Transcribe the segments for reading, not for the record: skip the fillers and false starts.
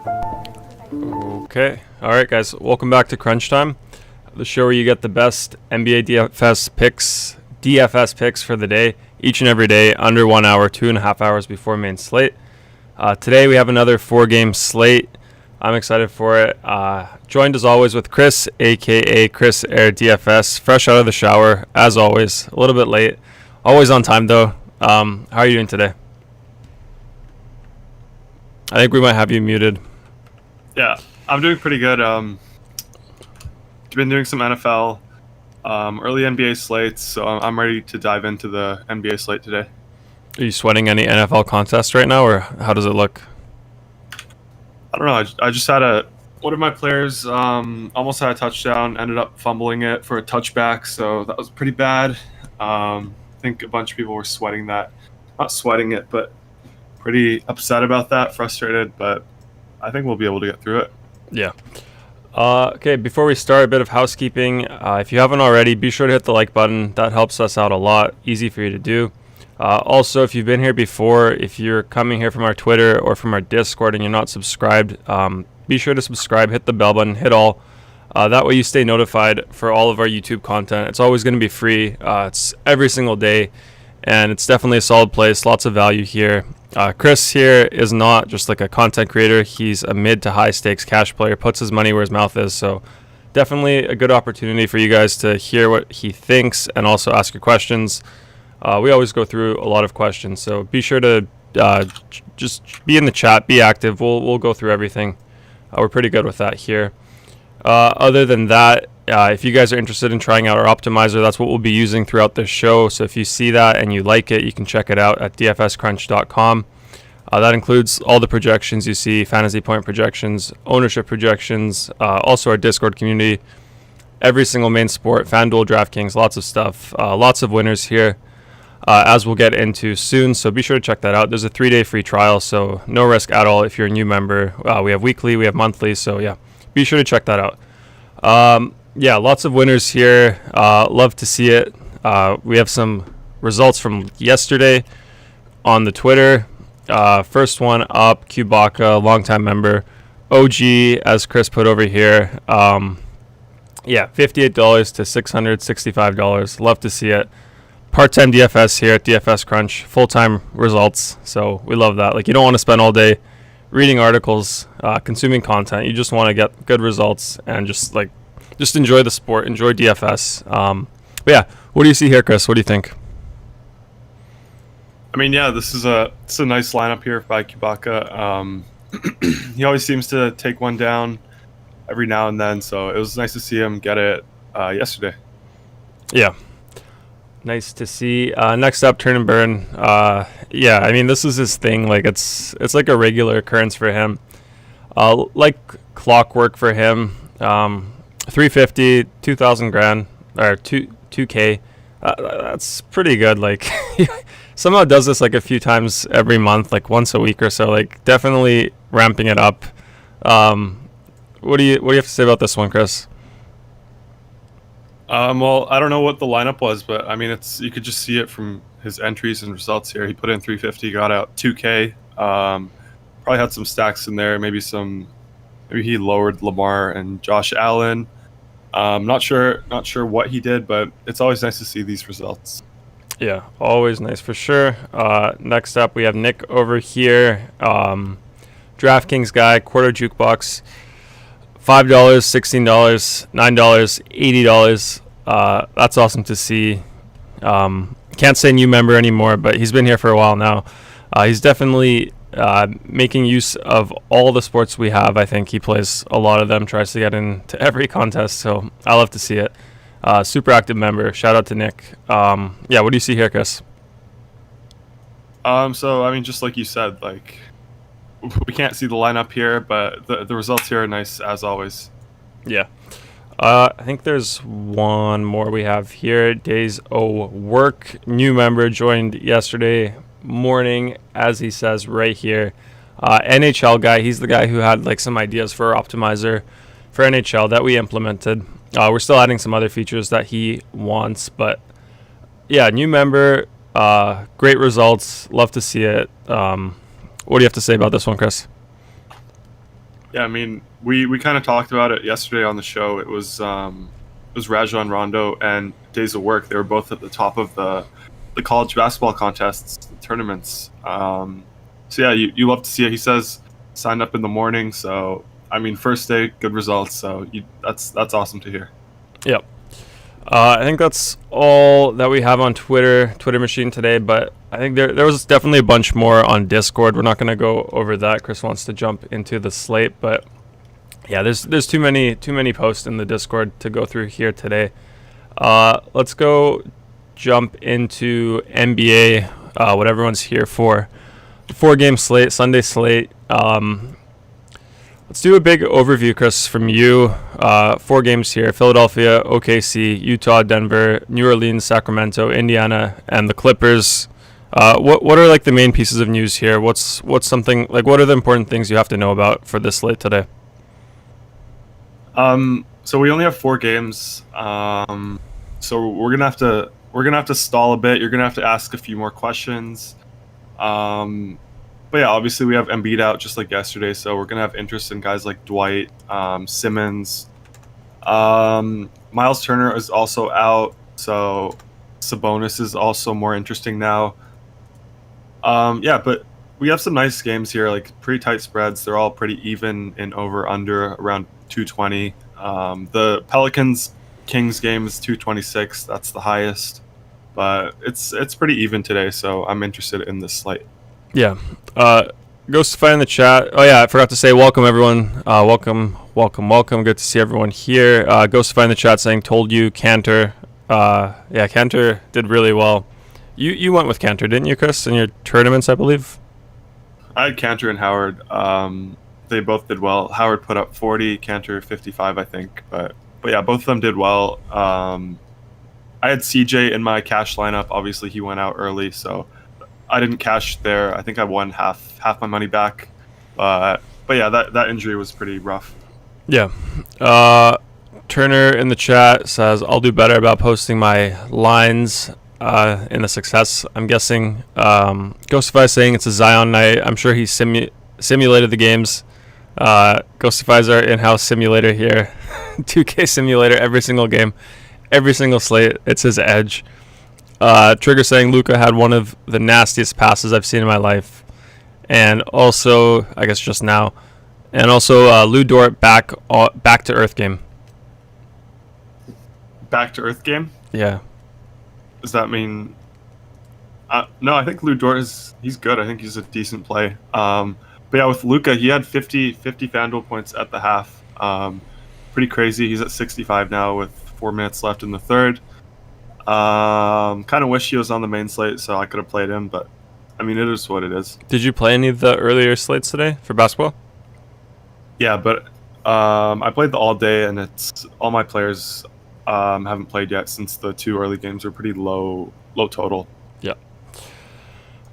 Okay. All right, guys. Welcome back to Crunch Time, the show where you get the best NBA DFS picks for the day, each and every day, under 1 hour, 2.5 hours before main slate. Today we have another 4-game slate. I'm excited for it. Joined as always with Chris, aka Chrissair DFS, fresh out of the shower as always. A little bit late, always on time though. How are you doing today? I think we might have you muted. Yeah, I'm doing pretty good. Been doing some NFL, early NBA slates, so I'm ready to dive into the NBA slate today. Are you sweating any NFL contests right now, or how does it look? I don't know. I just had one of my players almost had a touchdown, ended up fumbling it for a touchback, so that was pretty bad. I think a bunch of people were sweating that. Not sweating it, but pretty upset about that, frustrated, but I think we'll be able to get through it. Yeah. Okay, before we start, a bit of housekeeping. If you haven't already, be sure to hit the like button. That helps us out a lot. Easy for you to do. Also, if you've been here before, if you're coming here from our Twitter or from our Discord and you're not subscribed, be sure to subscribe, hit the bell button, hit all. That way you stay notified for all of our YouTube content. It's always going to be free. It's every single day, and it's definitely a solid place. Lots of value here. Chris here is not just like a content creator. He's a mid to high stakes cash player, puts his money where his mouth is. So definitely a good opportunity for you guys to hear what he thinks and also ask your questions. We always go through a lot of questions, so be sure to just be in the chat, be active. We'll go through everything. We're pretty good with that here. Other than that, if you guys are interested in trying out our optimizer, that's what we'll be using throughout this show. So if you see that and you like it, you can check it out at dfscrunch.com. That includes all the projections you see, fantasy point projections, ownership projections, also our Discord community, every single main sport, FanDuel, DraftKings, lots of stuff, lots of winners here, as we'll get into soon. So be sure to check that out. There's a 3-day free trial, so no risk at all if you're a new member. We have weekly, we have monthly, so yeah, be sure to check that out. Yeah, lots of winners here. Love to see it. We have some results from yesterday on the Twitter. First one up, Kubaka, longtime member. OG, as Chris put over here. Yeah, $58 to $665. Love to see it. Part-time DFS here at DFS Crunch. Full-time results. So we love that. Like, you don't want to spend all day reading articles, consuming content. You just want to get good results and just enjoy the sport, enjoy DFS. But yeah, what do you see here, Chris? What do you think? I mean, yeah, it's a nice lineup here by Kubaka. He always seems to take one down every now and then, so it was nice to see him get it yesterday. Yeah. Nice to see. Next up, Turn and Burn. Yeah, I mean, this is his thing. Like, it's like a regular occurrence for him. Like clockwork for him. 350, 2,000 grand, or 2K. That's pretty good. Like, somehow does this like a few times every month, like once a week or so. Like, definitely ramping it up. What do you have to say about this one, Chris? Well, I don't know what the lineup was, but I mean, you could just see it from his entries and results here. He put in 350, got out 2K. Probably had some stacks in there. Maybe he lowered Lamar and Josh Allen. Not sure what he did, but it's always nice to see these results. Yeah, always nice for sure. Next up, we have Nick over here. DraftKings guy, quarter jukebox. $5, $16, $9, $80. That's awesome to see. Can't say new member anymore, but he's been here for a while now. He's definitely making use of all the sports we have. I think he plays a lot of them, tries to get into every contest, so I love to see it. Super active member. Shout out to Nick. Yeah, what do you see here, Chris? So I mean, just like you said, like, we can't see the lineup here, but the results here are nice as always. Yeah. I think there's one more we have here. Days O Work. New member joined yesterday morning, as he says right here. NHL guy. He's the guy who had like some ideas for our optimizer for NHL that we implemented. We're still adding some other features that he wants, but yeah, new member. Great results. Love to see it. What do you have to say about this one, Chris? Yeah, I mean, we kind of talked about it yesterday on the show. It was Rajon Rondo and Days of Work. They were both at the top of the college basketball contests, the tournaments. So yeah, you love to see it. He says signed up in the morning. So I mean, first day, good results. So that's awesome to hear. Yep. I think that's all that we have on Twitter machine today, but I think there was definitely a bunch more on Discord. We're not going to go over that. Chris wants to jump into the slate, but yeah, there's too many posts in the Discord to go through here today. Let's go jump into NBA, what everyone's here for. The 4-game slate, Sunday slate. Let's do a big overview, Chris, from you. 4 games here: Philadelphia, OKC, Utah, Denver, New Orleans, Sacramento, Indiana, and the Clippers. What are like the main pieces of news here? What's something like, what are the important things you have to know about for this slate today? So we only have 4 games. So we're gonna have to stall a bit. You're gonna have to ask a few more questions. But yeah, obviously we have Embiid out just like yesterday, so we're gonna have interest in guys like Dwight, Simmons. Miles Turner is also out, so Sabonis is also more interesting now. Yeah, but we have some nice games here, like pretty tight spreads. They're all pretty even in over under around 220. The Pelicans Kings game is 226. That's the highest, but it's pretty even today. So I'm interested in this slate. Yeah. Ghostify in the chat. Oh yeah, I forgot to say welcome everyone. Welcome. Good to see everyone here. Ghostify in the chat saying told you Cantor. Yeah, Cantor did really well. You went with Cantor, didn't you, Chris, in your tournaments, I believe? I had Cantor and Howard. They both did well. Howard put up 40, Cantor 55, I think. But yeah, both of them did well. I had CJ in my cash lineup. Obviously, he went out early, so I didn't cash there. I think I won half my money back. But yeah, that injury was pretty rough. Yeah. Turner in the chat says I'll do better about posting my lines in the success. I'm guessing Ghostify saying it's a Zion night. I'm sure he simulated the games. Ghostify's our in-house simulator here. 2K simulator every single game, every single slate. It's his edge. Trigger saying Luka had one of the nastiest passes I've seen in my life, and also I guess just now, and also Lou Dort back to earth game. Back to earth game? Yeah. Does that mean? No, I think Lou Dort he's good. I think he's a decent play. But yeah, with Luka, he had 50 FanDuel points at the half. Pretty crazy. He's at 65 now with 4 minutes left in the third. Kind of wish he was on the main slate so I could have played him, but I mean, it is what it is. Did you play any of the earlier slates today for basketball? Yeah, but I played the all day, and it's all my players haven't played yet since the 2 early games were pretty low total. Yeah.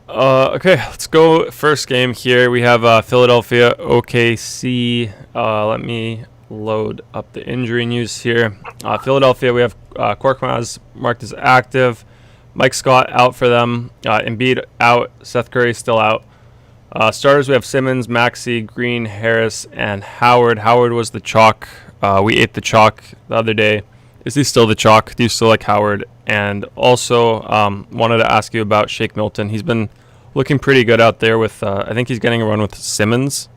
Okay, let's go first game here. We have Philadelphia OKC. Let me load up the injury news here. Philadelphia, we have Korkmaz marked as active. Mike Scott out for them. Embiid out. Seth Curry still out. Starters, we have Simmons, Maxey, Green, Harris, and Howard. Howard was the chalk. We ate the chalk the other day. Is he still the chalk? Do you still like Howard? And also wanted to ask you about Shake Milton. He's been looking pretty good out there with, I think he's getting a run with Simmons.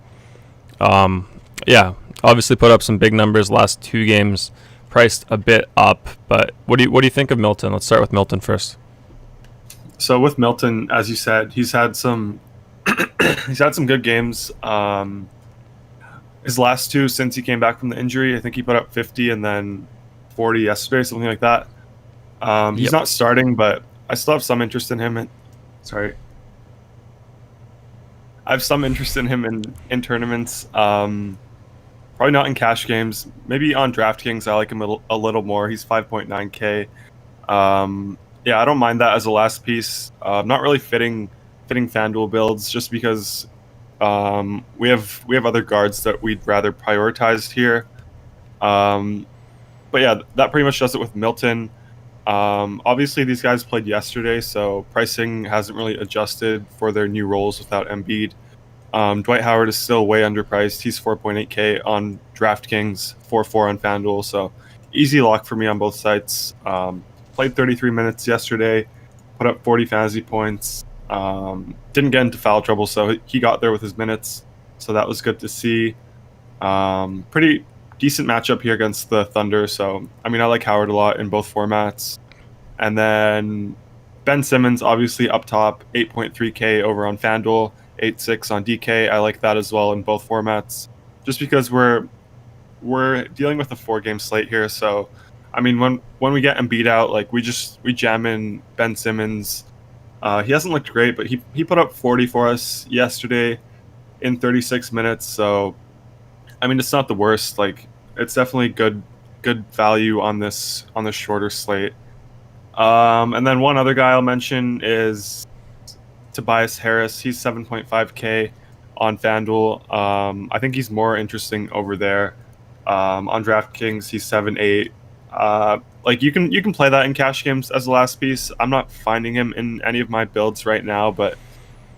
Yeah, obviously put up some big numbers last 2 games, priced a bit up. But what do you think of Milton? Let's start with Milton first. So with Milton, as you said, he's had some good games. His last 2 since he came back from the injury, I think he put up 50 and then 40 yesterday, something like that. He's not starting, but I still have some interest in him. I have some interest in him in tournaments. Probably not in cash games. Maybe on DraftKings, I like him a little more. He's 5.9K. Yeah, I don't mind that as a last piece. Not really fitting FanDuel builds just because we have other guards that we'd rather prioritize here. But yeah, that pretty much does it with Milton. Obviously, these guys played yesterday, so pricing hasn't really adjusted for their new roles without Embiid. Dwight Howard is still way underpriced. He's 4.8K on DraftKings, 4.4 on FanDuel. So easy lock for me on both sites. Played 33 minutes yesterday, put up 40 fantasy points. Didn't get into foul trouble, so he got there with his minutes. So that was good to see. Pretty decent matchup here against the Thunder. So, I mean, I like Howard a lot in both formats. And then Ben Simmons, obviously up top, 8.3K over on FanDuel, 8.6 on DK. I like that as well in both formats, just because we're dealing with a 4-game slate here. So, I mean, when we get Embiid out, like we jam in Ben Simmons. He hasn't looked great, but he put up 40 for us yesterday in 36 minutes. So, I mean, it's not the worst. Like, it's definitely good value on this shorter slate. And then one other guy I'll mention is Tobias Harris. He's 7.5K on FanDuel. I think he's more interesting over there. On DraftKings, he's 7.8. Like you can play that in cash games as the last piece. I'm not finding him in any of my builds right now, but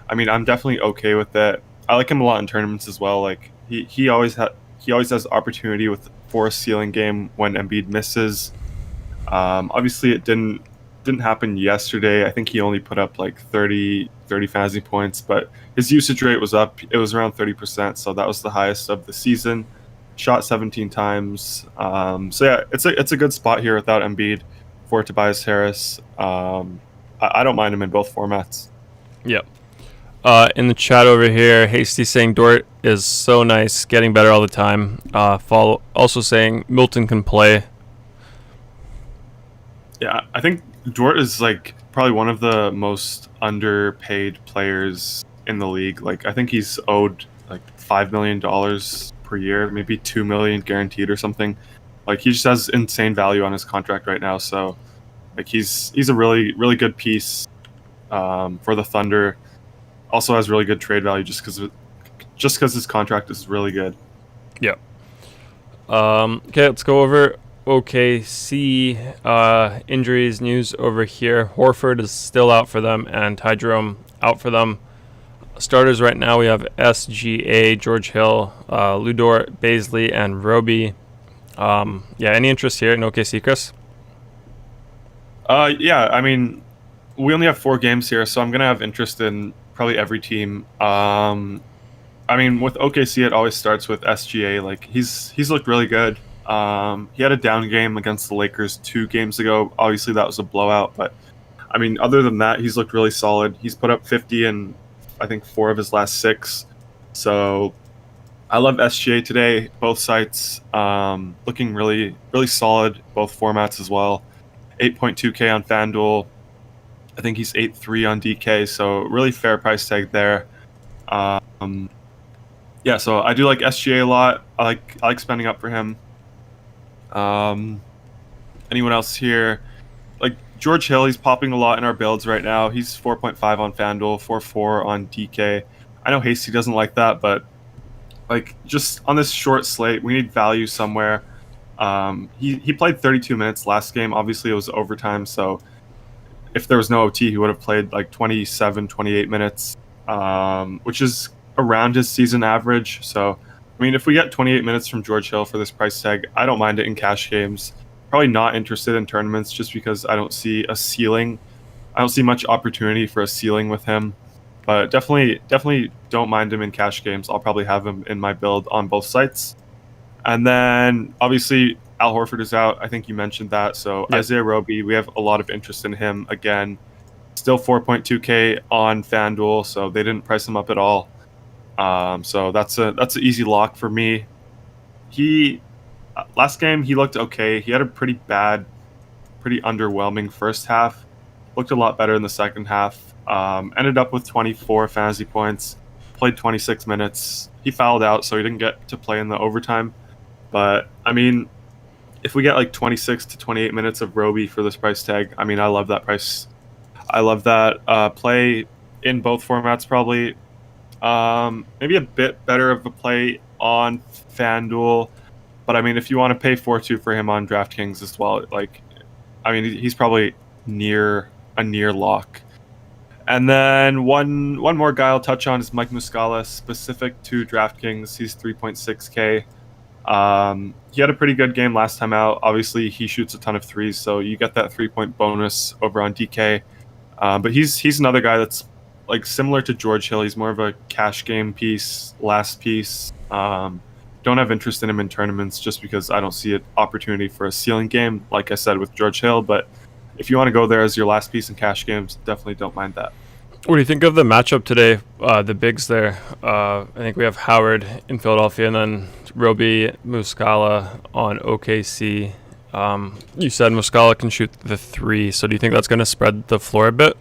I mean, I'm definitely okay with it. I like him a lot in tournaments as well. Like he always has opportunity for a ceiling game when Embiid misses. Obviously, it didn't happen yesterday. I think he only put up like 30 fantasy points, but his usage rate was up. It was around 30%, so that was the highest of the season. Shot 17 times. So yeah, it's a good spot here without Embiid for Tobias Harris. I don't mind him in both formats. Yep. In the chat over here, Hasty saying Dort is so nice, getting better all the time. Also saying Milton can play. Yeah, I think Dort is like probably one of the most underpaid players in the league. Like I think he's owed like $5 million per year, maybe $2 million guaranteed or something. Like he just has insane value on his contract right now. So like he's a really good piece for the Thunder. Also has really good trade value just because his contract is really good. Yeah. Okay, let's go over OKC injuries news over here. Horford is still out for them, and Ty Jerome out for them. Starters right now, we have SGA, George Hill, Ludor, Baisley, and Roby. Yeah, any interest here in OKC, Chris? Yeah, I mean, we only have 4 games here, so I'm going to have interest in probably every team. I mean, with OKC, it always starts with SGA. Like, he's looked really good. He had a down game against the Lakers 2 games ago. Obviously, that was a blowout, but I mean, other than that, he's looked really solid. He's put up 50 in, I think, 4 of his last 6. So I love SGA today. Both sites looking really solid. Both formats as well. 8.2K on FanDuel. I think he's 8.3 on DK. So really fair price tag there. Yeah, so I do like SGA a lot. I like spending up for him. Anyone else here? Like George Hill, he's popping a lot in our builds right now. He's 4.5 on FanDuel, 4.4 on DK. I know Hasty doesn't like that, but like just on this short slate, we need value somewhere. He played 32 minutes last game. Obviously, it was overtime, so if there was no OT, he would have played like 27, 28 minutes, which is around his season average. So, I mean, if we get 28 minutes from George Hill for this price tag, I don't mind it in cash games. Probably not interested in tournaments just because I don't see a ceiling. I don't see much opportunity for a ceiling with him. But definitely don't mind him in cash games. I'll probably have him in my build on both sites. And then, obviously, Al Horford is out. I think you mentioned that. So, Yep. Isaiah Roby, we have a lot of interest in him again. Still 4.2K on FanDuel, so they didn't price him up at all. So that's an easy lock for me. Last game he looked okay. He had a pretty underwhelming first half. Looked a lot better in the second half. Ended up with 24 fantasy points. Played 26 minutes. He fouled out, so he didn't get to play in the overtime. But I mean, if we get like 26 to 28 minutes of Roby for this price tag, I mean, I love that price. I love that play in both formats probably. Maybe a bit better of a play on FanDuel, but I mean, if you want to pay 4.2 for him on DraftKings as well, like, I mean, he's probably near a near lock. And then one more guy I'll touch on is Mike Muscala, specific to DraftKings. He's 3.6K. He had a pretty good game last time out. Obviously, he shoots a ton of threes, so you get that 3-point bonus over on DK. But he's another guy that's like similar to George Hill. He's more of a cash game piece, last piece. Don't have interest in him in tournaments just because I don't see an opportunity for a ceiling game, like I said with George Hill. But if you want to go there as your last piece in cash games, definitely don't mind that. What do you think of the matchup today? The bigs there. I think we have Howard in Philadelphia and then Roby Muscala on OKC. You said Muscala can shoot the three, so do you think that's going to spread the floor a bit?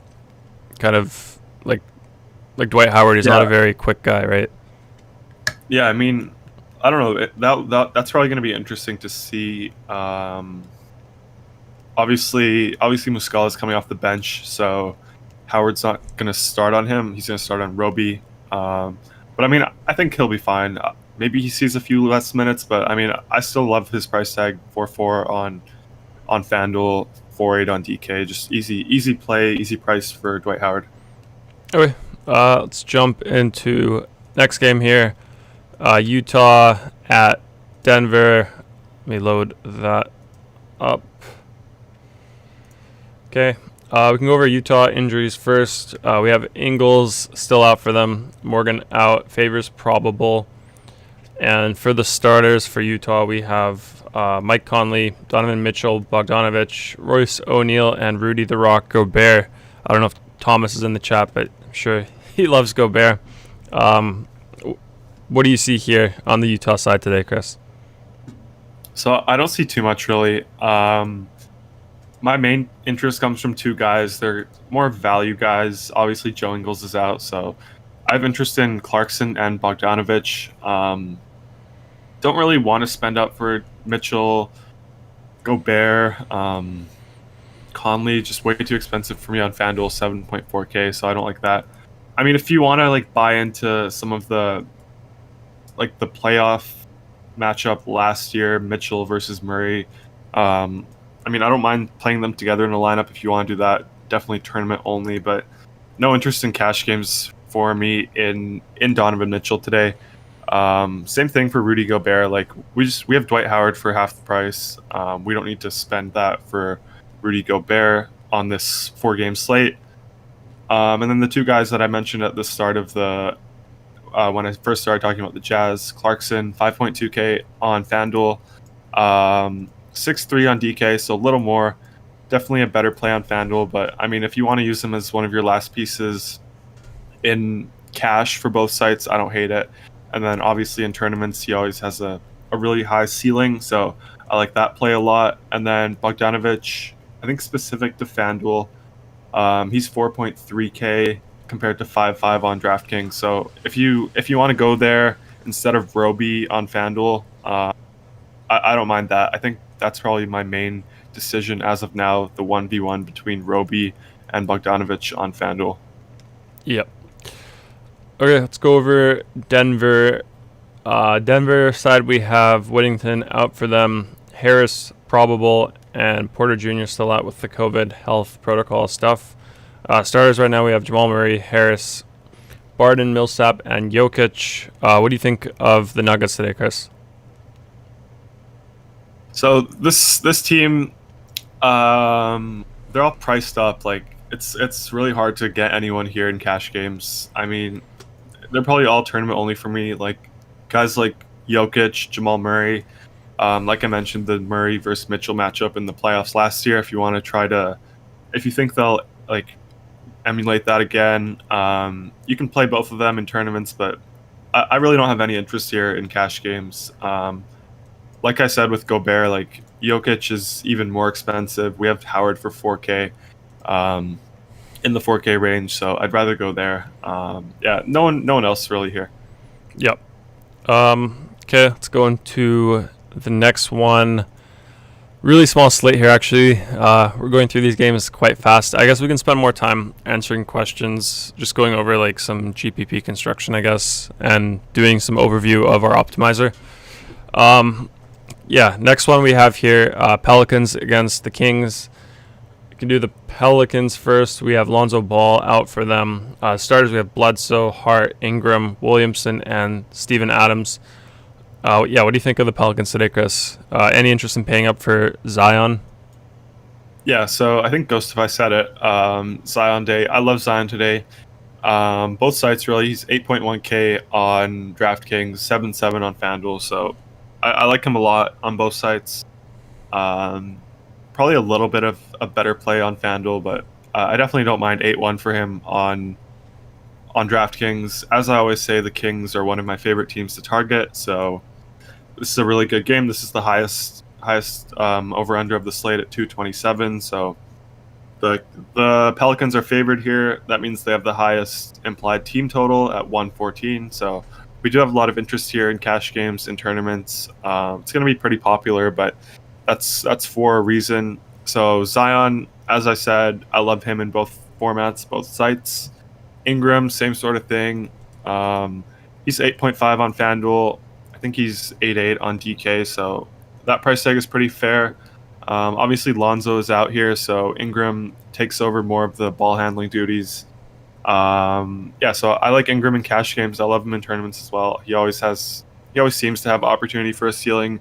Kind of like Dwight Howard, he's not a very quick guy, right? Yeah, I mean, I don't know. That's probably going to be interesting to see. Obviously, Muscala's coming off the bench, so Howard's not going to start on him. He's going to start on Roby. But I mean, I think he'll be fine. Maybe he sees a few less minutes, but I mean, I still love his price tag, 4.4 on FanDuel, 4.8 on DK. Just easy play, easy price for Dwight Howard. Okay, let's jump into next game here. Utah at Denver. Let me load that up. Okay, we can go over Utah injuries first. We have Ingles still out for them. Morgan out. Favors probable. And for the starters for Utah, we have Mike Conley, Donovan Mitchell, Bogdanovich, Royce O'Neal, and Rudy the Rock Gobert. I don't know if Thomas is in the chat, but I'm sure he loves Gobert. What do you see here on the Utah side today, Chris? So I don't see too much, really. My main interest comes from two guys. They're more value guys. Obviously, Joe Ingles is out, so I have interest in Clarkson and Bogdanovich. Don't really want to spend up for Mitchell, Gobert, Conley. Just way too expensive for me on FanDuel, 7.4K. So I don't like that. I mean, if you want to like buy into some of the playoff matchup last year, Mitchell versus Murray. I mean, I don't mind playing them together in a lineup if you want to do that. Definitely tournament only, but no interest in cash games for me in Donovan Mitchell today. Same thing for Rudy Gobert. Like we have Dwight Howard for half the price. We don't need to spend that for Rudy Gobert on this 4-game slate. And then the two guys that I mentioned at the start of the when I first started talking about the Jazz, Clarkson, 5.2K on FanDuel, 6.3 on DK, so a little more. Definitely a better play on FanDuel, but I mean, if you want to use him as one of your last pieces in cash for both sites, I don't hate it. And then obviously in tournaments, he always has a really high ceiling, so I like that play a lot. And then Bogdanovich, I think specific to FanDuel, he's 4.3K compared to 5.5 on DraftKings. So if you want to go there instead of Roby on FanDuel, I don't mind that. I think that's probably my main decision as of now, the 1v1 between Roby and Bogdanovich on FanDuel. Yep. Okay, let's go over Denver. Denver side, we have Whittington out for them, Harris probable, and Porter Jr. still out with the COVID health protocol stuff. Starters right now, we have Jamal Murray, Harris, Barden, Millsap, and Jokic. What do you think of the Nuggets today, Chris? So this team, they're all priced up. Like it's really hard to get anyone here in cash games. I mean, they're probably all tournament only for me. Like guys like Jokic, Jamal Murray. Like I mentioned, the Murray versus Mitchell matchup in the playoffs last year. If you want to try to, if you think they'll like emulate that again, you can play both of them in tournaments. But I really don't have any interest here in cash games. Like I said with Gobert, like Jokic is even more expensive. We have Howard for 4K, in the 4K range, so I'd rather go there. Yeah, no one else really here. Yep. Okay, let's go into the next one. Really small slate here, actually. We're going through these games quite fast. I guess we can spend more time answering questions, just going over like some GPP construction, I guess, and doing some overview of our optimizer. Yeah, next one we have here, Pelicans against the Kings. We can do the Pelicans first. We have Lonzo Ball out for them. Starters, we have Bledsoe, Hart, Ingram, Williamson, and Steven Adams. What do you think of the Pelicans today, Chris? Any interest in paying up for Zion? Yeah, so I think Ghost, if I said it, Zion Day. I love Zion today. Both sites really. He's 8.1K on DraftKings, 7.7 on FanDuel. So I like him a lot on both sites. Probably a little bit of a better play on FanDuel, but I definitely don't mind 8-1 for him on DraftKings. As I always say, the Kings are one of my favorite teams to target. So this is a really good game. This is the highest over under of the slate at 227. So the Pelicans are favored here. That means they have the highest implied team total at 114. So we do have a lot of interest here in cash games and tournaments. It's going to be pretty popular, but that's for a reason. So Zion, as I said, I love him in both formats, both sites. Ingram, same sort of thing. He's 8.5 on FanDuel. I think he's 8.8 on DK, so that price tag is pretty fair. Obviously, Lonzo is out here, so Ingram takes over more of the ball handling duties. So I like Ingram in cash games. I love him in tournaments as well. He always seems to have opportunity for a ceiling,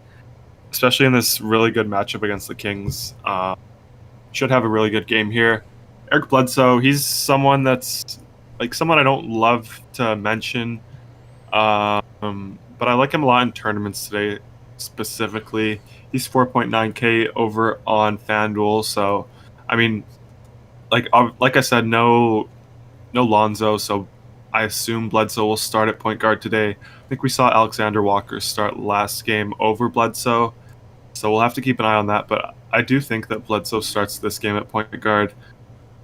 especially in this really good matchup against the Kings. Should have a really good game here. Eric Bledsoe, he's someone that's someone I don't love to mention, but I like him a lot in tournaments today. Specifically, he's 4.9K over on FanDuel. So, I mean, like I said, no Lonzo. So I assume Bledsoe will start at point guard today. I think we saw Alexander Walker start last game over Bledsoe, so we'll have to keep an eye on that. But I do think that Bledsoe starts this game at point guard,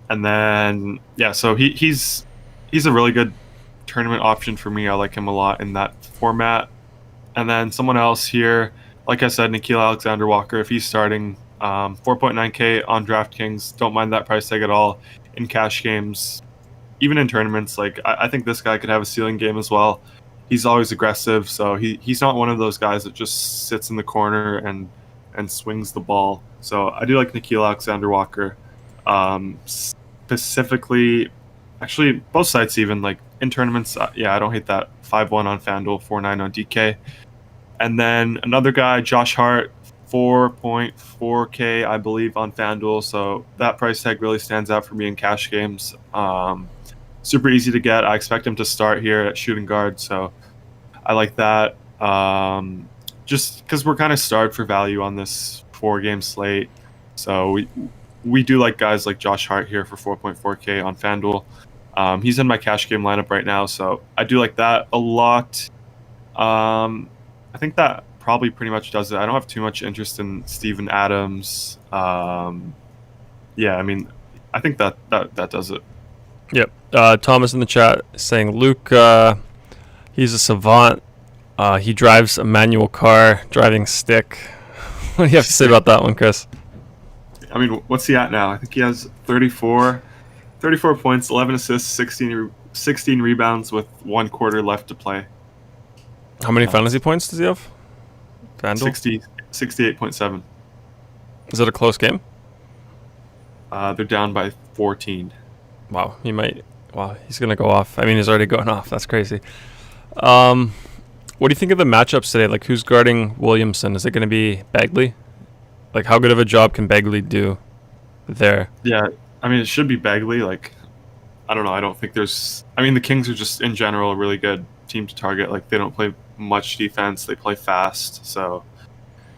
and then so he's a really good tournament option for me. I like him a lot in that format. And then someone else here, like I said, Nickeil Alexander-Walker, if he's starting, 4.9K on DraftKings, don't mind that price tag at all in cash games. Even in tournaments, I think this guy could have a ceiling game as well. He's always aggressive, so he's not one of those guys that just sits in the corner and swings the ball. So I do like Nickeil Alexander-Walker. Specifically, actually, both sites even, in tournaments, I don't hate that. 5-1 on FanDuel, 4.9 on DK. And then another guy, Josh Hart, 4.4K, I believe, on FanDuel. So that price tag really stands out for me in cash games. Super easy to get. I expect him to start here at shooting guard, so I like that. Just because we're kind of starved for value on this 4-game slate. So we do like guys like Josh Hart here for 4.4K on FanDuel. He's in my cash game lineup right now, so I do like that a lot. I think that probably pretty much does it. I don't have too much interest in Steven Adams. I think that does it. Yep. Thomas in the chat saying Luke, he's a savant. He drives a manual car, driving stick. What do you have to say about that one, Chris? I mean, what's he at now? I think he has 34 points, 11 assists, 16 rebounds with 1 quarter left to play. How many fantasy points does he have? FanDuel? 68.7. Is it a close game? They're down by 14. Wow, he's going to go off. I mean, he's already going off. That's crazy. What do you think of the matchups today? Who's guarding Williamson? Is it going to be Bagley? How good of a job can Bagley do there? Yeah, I mean, it should be Bagley. I don't know. I don't think there's... I mean, the Kings are just, in general, a really good team to target. They don't play much defense. They play fast. So,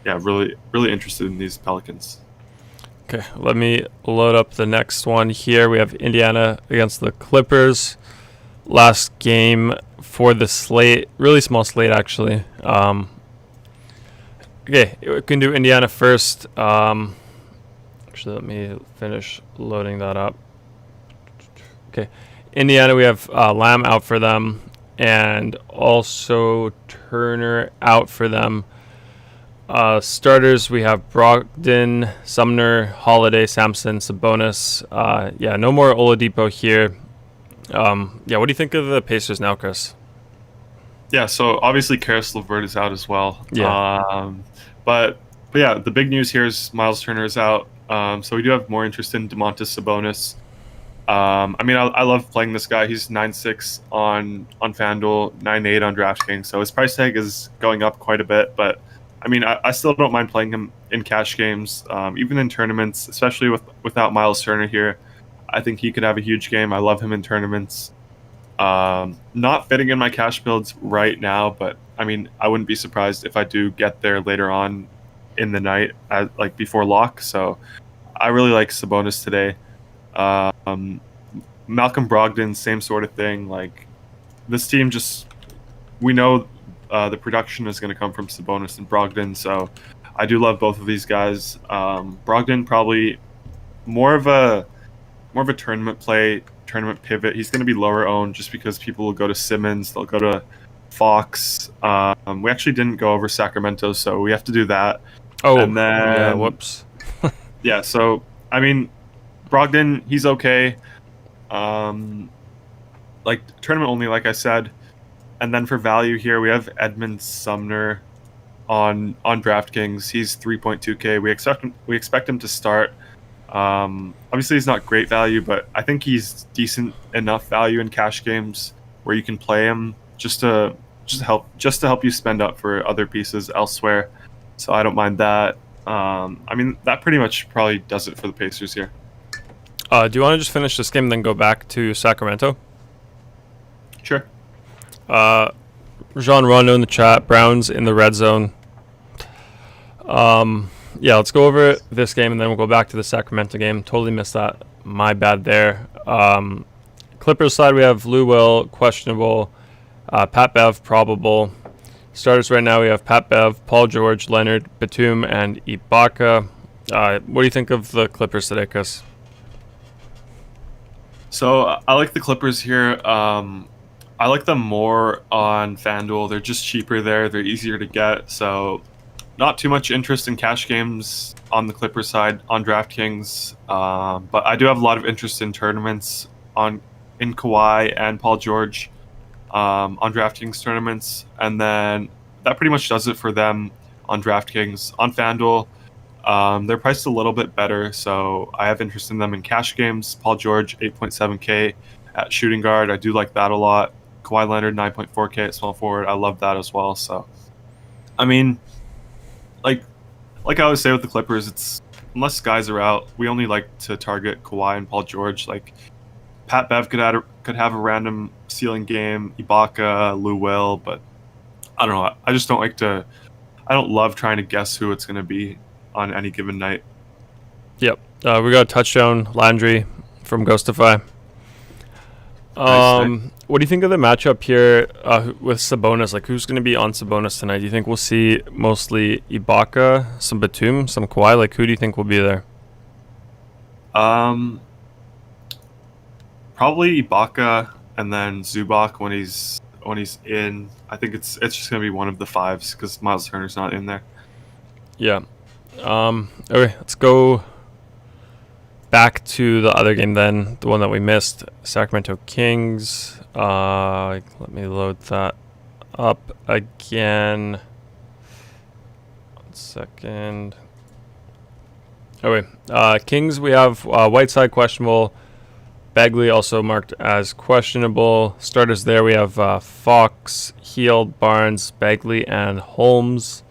yeah, really, really interested in these Pelicans. Okay, let me load up the next one here. We have Indiana against the Clippers. Last game for the slate. Really small slate, actually. Okay, we can do Indiana first. Actually, let me finish loading that up. Okay, Indiana, we have Lamb out for them, and also Turner out for them. Starters, we have Brogdon, Sumner, Holiday, Sampson, Sabonis. No more Oladipo here. What do you think of the Pacers now, Chris? Yeah, so obviously Karis LeVert is out as well. Yeah. But yeah, the big news here is Miles Turner is out. So we do have more interest in Domantas Sabonis. I mean, I love playing this guy. He's 9.6 on FanDuel, 9.8 on DraftKings. So his price tag is going up quite a bit. But I mean, I still don't mind playing him in cash games, even in tournaments, especially without Miles Turner here. I think he could have a huge game. I love him in tournaments. Not fitting in my cash builds right now, but I mean, I wouldn't be surprised if I do get there later on in the night, like before lock. So I really like Sabonis today. Malcolm Brogdon, same sort of thing. Like this team, we know the production is going to come from Sabonis and Brogdon. So I do love both of these guys. Brogdon probably more of a tournament play, tournament pivot. He's going to be lower owned just because people will go to Simmons, they'll go to Fox. We actually didn't go over Sacramento, so we have to do that. Oh, and then, yeah, whoops. Yeah, so I mean, Brogdon, he's okay. Like tournament only, like I said. And then for value here, we have Edmund Sumner on DraftKings. He's 3.2K. We expect him to start. Obviously, he's not great value, but I think he's decent enough value in cash games where you can play him just to help you spend up for other pieces elsewhere. So I don't mind that. I mean, that pretty much probably does it for the Pacers here. Do you want to just finish this game and then go back to Sacramento? Sure. Rajon Rondo in the chat. Browns in the red zone. Yeah, let's go over this game and then we'll go back to the Sacramento game. Totally missed that. My bad there. Clippers side, we have Lou Will, questionable. Pat Bev, probable. Starters right now, we have Pat Bev, Paul George, Leonard, Batum, and Ibaka. What do you think of the Clippers today, Chris? So I like the Clippers here. I like them more on FanDuel. They're just cheaper there. They're easier to get. So not too much interest in cash games on the Clippers side on DraftKings. But I do have a lot of interest in tournaments in Kawhi and Paul George on DraftKings tournaments. And then that pretty much does it for them on DraftKings. On FanDuel, they're priced a little bit better, so I have interest in them in cash games. Paul George, 8.7K at shooting guard. I do like that a lot. Kawhi Leonard, 9.4K at small forward. I love that as well. So, I mean, like I always say with the Clippers, it's unless guys are out, we only like to target Kawhi and Paul George. Like Pat Bev could have a random ceiling game, Ibaka, Lou Will, but I don't know. I just don't like to. I don't love trying to guess who it's going to be on any given night. Yep. We got a touchdown, Landry from Ghostify. What do you think of the matchup here with Sabonis? Like, who's going to be on Sabonis tonight? Do you think we'll see mostly Ibaka, some Batum, some Kawhi? Like, who do you think will be there? Probably Ibaka and then Zubac when he's in. I think it's just going to be one of the fives because Miles Turner's not in there. Yeah. Okay, let's go back to the other game then, the one that we missed, Sacramento Kings. Let me load that up again. 1 second. Okay, Kings, we have Whiteside questionable. Bagley also marked as questionable. Starters there, we have Fox, Heald, Barnes, Bagley, and Holmes.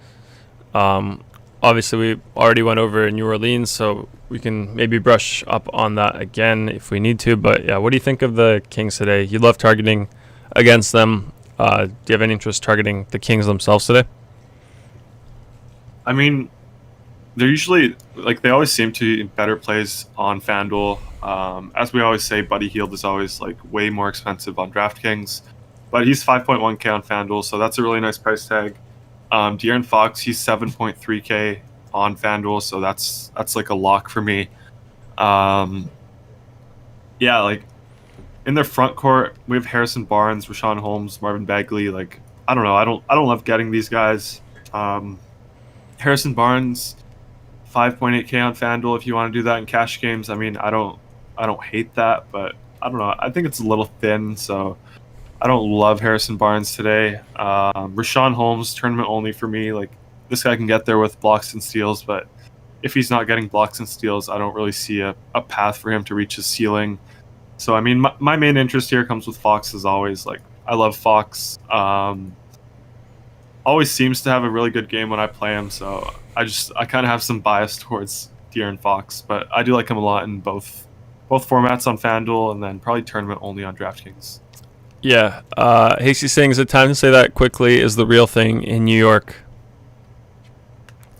Obviously, we already went over New Orleans, so we can maybe brush up on that again if we need to. But yeah, what do you think of the Kings today? You love targeting against them. Do you have any interest targeting the Kings themselves today? I mean, they're usually, like, they always seem to be in better plays on FanDuel. As we always say, Buddy Hield is always, like, way more expensive on DraftKings. But he's 5.1K on FanDuel, so that's a really nice price tag. De'Aaron Fox, he's 7.3K on FanDuel, so that's like a lock for me. Yeah, like in their front court, we have Harrison Barnes, Rashawn Holmes, Marvin Bagley. Like, I don't know, I don't love getting these guys. Harrison Barnes, 5.8K on FanDuel if you want to do that in cash games. I mean, I don't hate that, but I don't know. I think it's a little thin, so I don't love Harrison Barnes today. Rashawn Holmes, tournament only for me. Like, this guy can get there with blocks and steals, but if he's not getting blocks and steals, I don't really see a path for him to reach his ceiling. So, I mean, my main interest here comes with Fox as always. Like, I love Fox. Always seems to have a really good game when I play him. So I kind of have some bias towards De'Aaron Fox, but I do like him a lot in both formats on FanDuel and then probably tournament only on DraftKings. Yeah. Hasty's saying, is it time to say that quickly is the real thing in New York?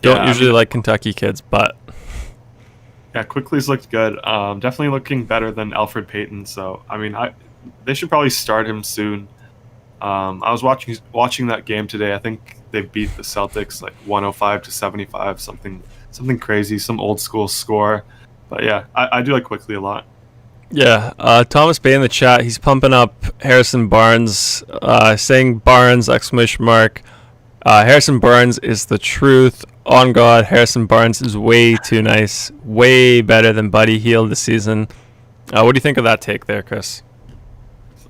Don't usually like Kentucky kids, but yeah, Quickly's looked good. Definitely looking better than Alfred Payton. So I mean, they should probably start him soon. I was watching that game today. I think they beat the Celtics like 105-75, something crazy, some old school score. But yeah, I do like Quickly a lot. yeah. Thomas Bay in the chat, he's pumping up Harrison Barnes, saying Barnes ! Harrison Barnes is the truth. On God, Harrison Barnes is way too nice, way better than Buddy Hield this season. What do you think of that take there, Chris?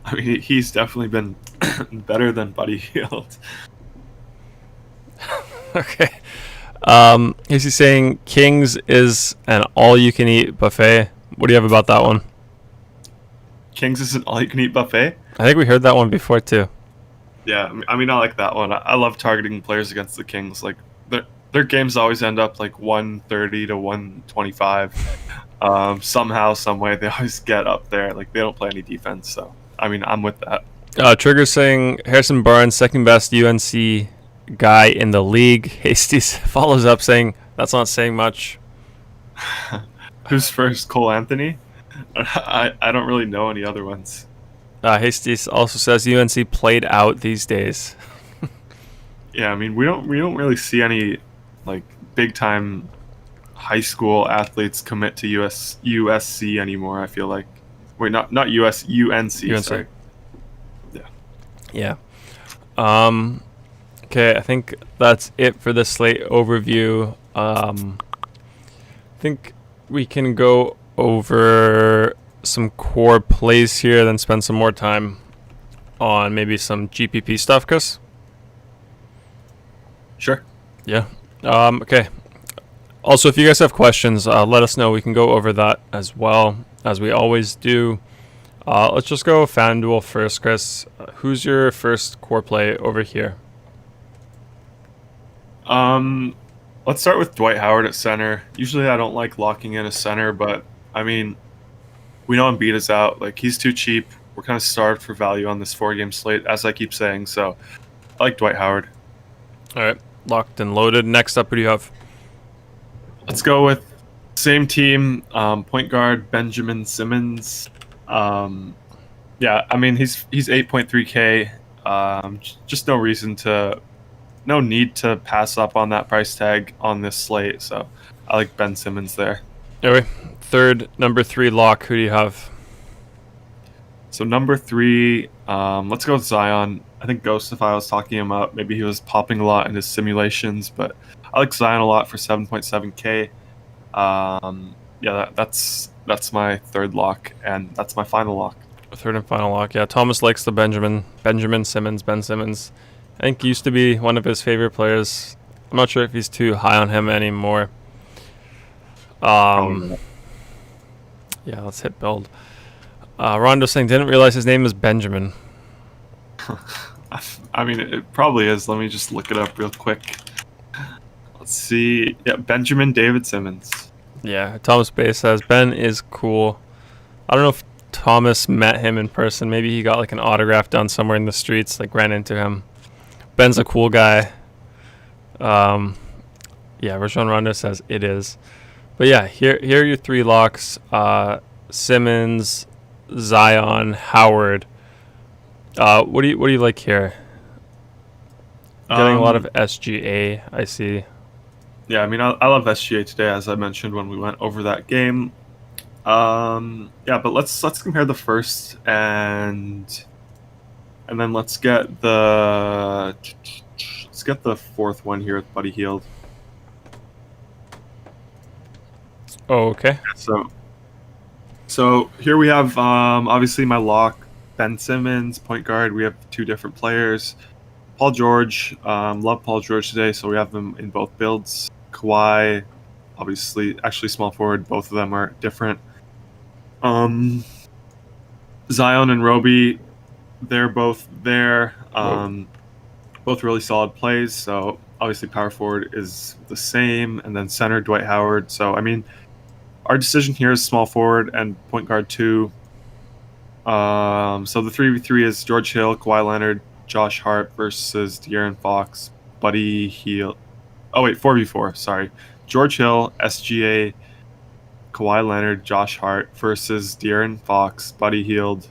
I mean, he's definitely been better than Buddy Hield. Okay. Is he saying Kings is an all-you-can-eat buffet? What do you have about that one? Kings is an all-you-can-eat buffet? I think we heard that one before, too. Yeah, I mean, I like that one. I love targeting players against the Kings. Like, their games always end up like 130 to 125. Somehow, some way, they always get up there. Like, they don't play any defense. So, I mean, I'm with that. Trigger saying Harrison Barnes, second best UNC guy in the league. Hasty follows up saying that's not saying much. Who's first? Cole Anthony? I don't really know any other ones. Hasty also says UNC played out these days. Yeah, I mean, we don't really see any like big time high school athletes commit to USC anymore. I feel like not UNC. Sorry. Yeah. Okay, I think that's it for the slate overview. I think we can go over some core plays here, then spend some more time on maybe some GPP stuff, Chris. Sure. Yeah. Okay. Also, if you guys have questions, let us know. We can go over that as well, as we always do. Let's just go FanDuel first, Chris. Who's your first core play over here? Let's start with Dwight Howard at center. Usually I don't like locking in a center, but I mean, we know Embiid is out. Like, he's too cheap. We're kind of starved for value on this 4-game slate, as I keep saying. So I like Dwight Howard. All right. Locked and loaded. Next up, who do you have? Let's go with same team, point guard Benjamin Simmons. Yeah, I mean, he's 8.3K. Just no need to pass up on that price tag on this slate. So I like Ben Simmons there. Anyway, number 3 lock. Who do you have? So number 3, let's go with Zion. I think Ghostify was talking him up. Maybe he was popping a lot in his simulations, but I like Zion a lot for 7.7K. Yeah, that's my third lock, and that's my final lock. Third and final lock. Yeah, Thomas likes the Ben Simmons. I think he used to be one of his favorite players. I'm not sure if he's too high on him anymore. Yeah, let's hit build. Rondo saying didn't realize his name is Benjamin. I mean, it probably is. Let me just look it up real quick. Let's see. Yeah, Benjamin David Simmons. Yeah, Thomas Bay says Ben is cool. I don't know if Thomas met him in person. Maybe he got like an autograph done somewhere in the streets, like ran into him. Ben's a cool guy. Yeah, Rajon Rondo says it is. But yeah, here are your 3 locks. Simmons, Zion, Howard. What do you like here? Getting a lot of SGA, I see. Yeah, I mean, I love SGA today, as I mentioned when we went over that game. Yeah, but let's compare the first and then let's get the fourth one here with Buddy Hield. Oh, okay. So here we have obviously my lock, Ben Simmons, point guard. We have 2 different players. Paul George, love Paul George today, so we have them in both builds. Kawhi, obviously, actually small forward. Both of them are different. Zion and Roby, they're both there. Both really solid plays. So obviously power forward is the same, and then center Dwight Howard. So I mean, our decision here is small forward and point guard 2. So the 3v3 is George Hill, Kawhi Leonard, Josh Hart versus De'Aaron Fox, Buddy Hield. Oh wait, 4v4. Sorry, George Hill, SGA, Kawhi Leonard, Josh Hart versus De'Aaron Fox, Buddy Hield,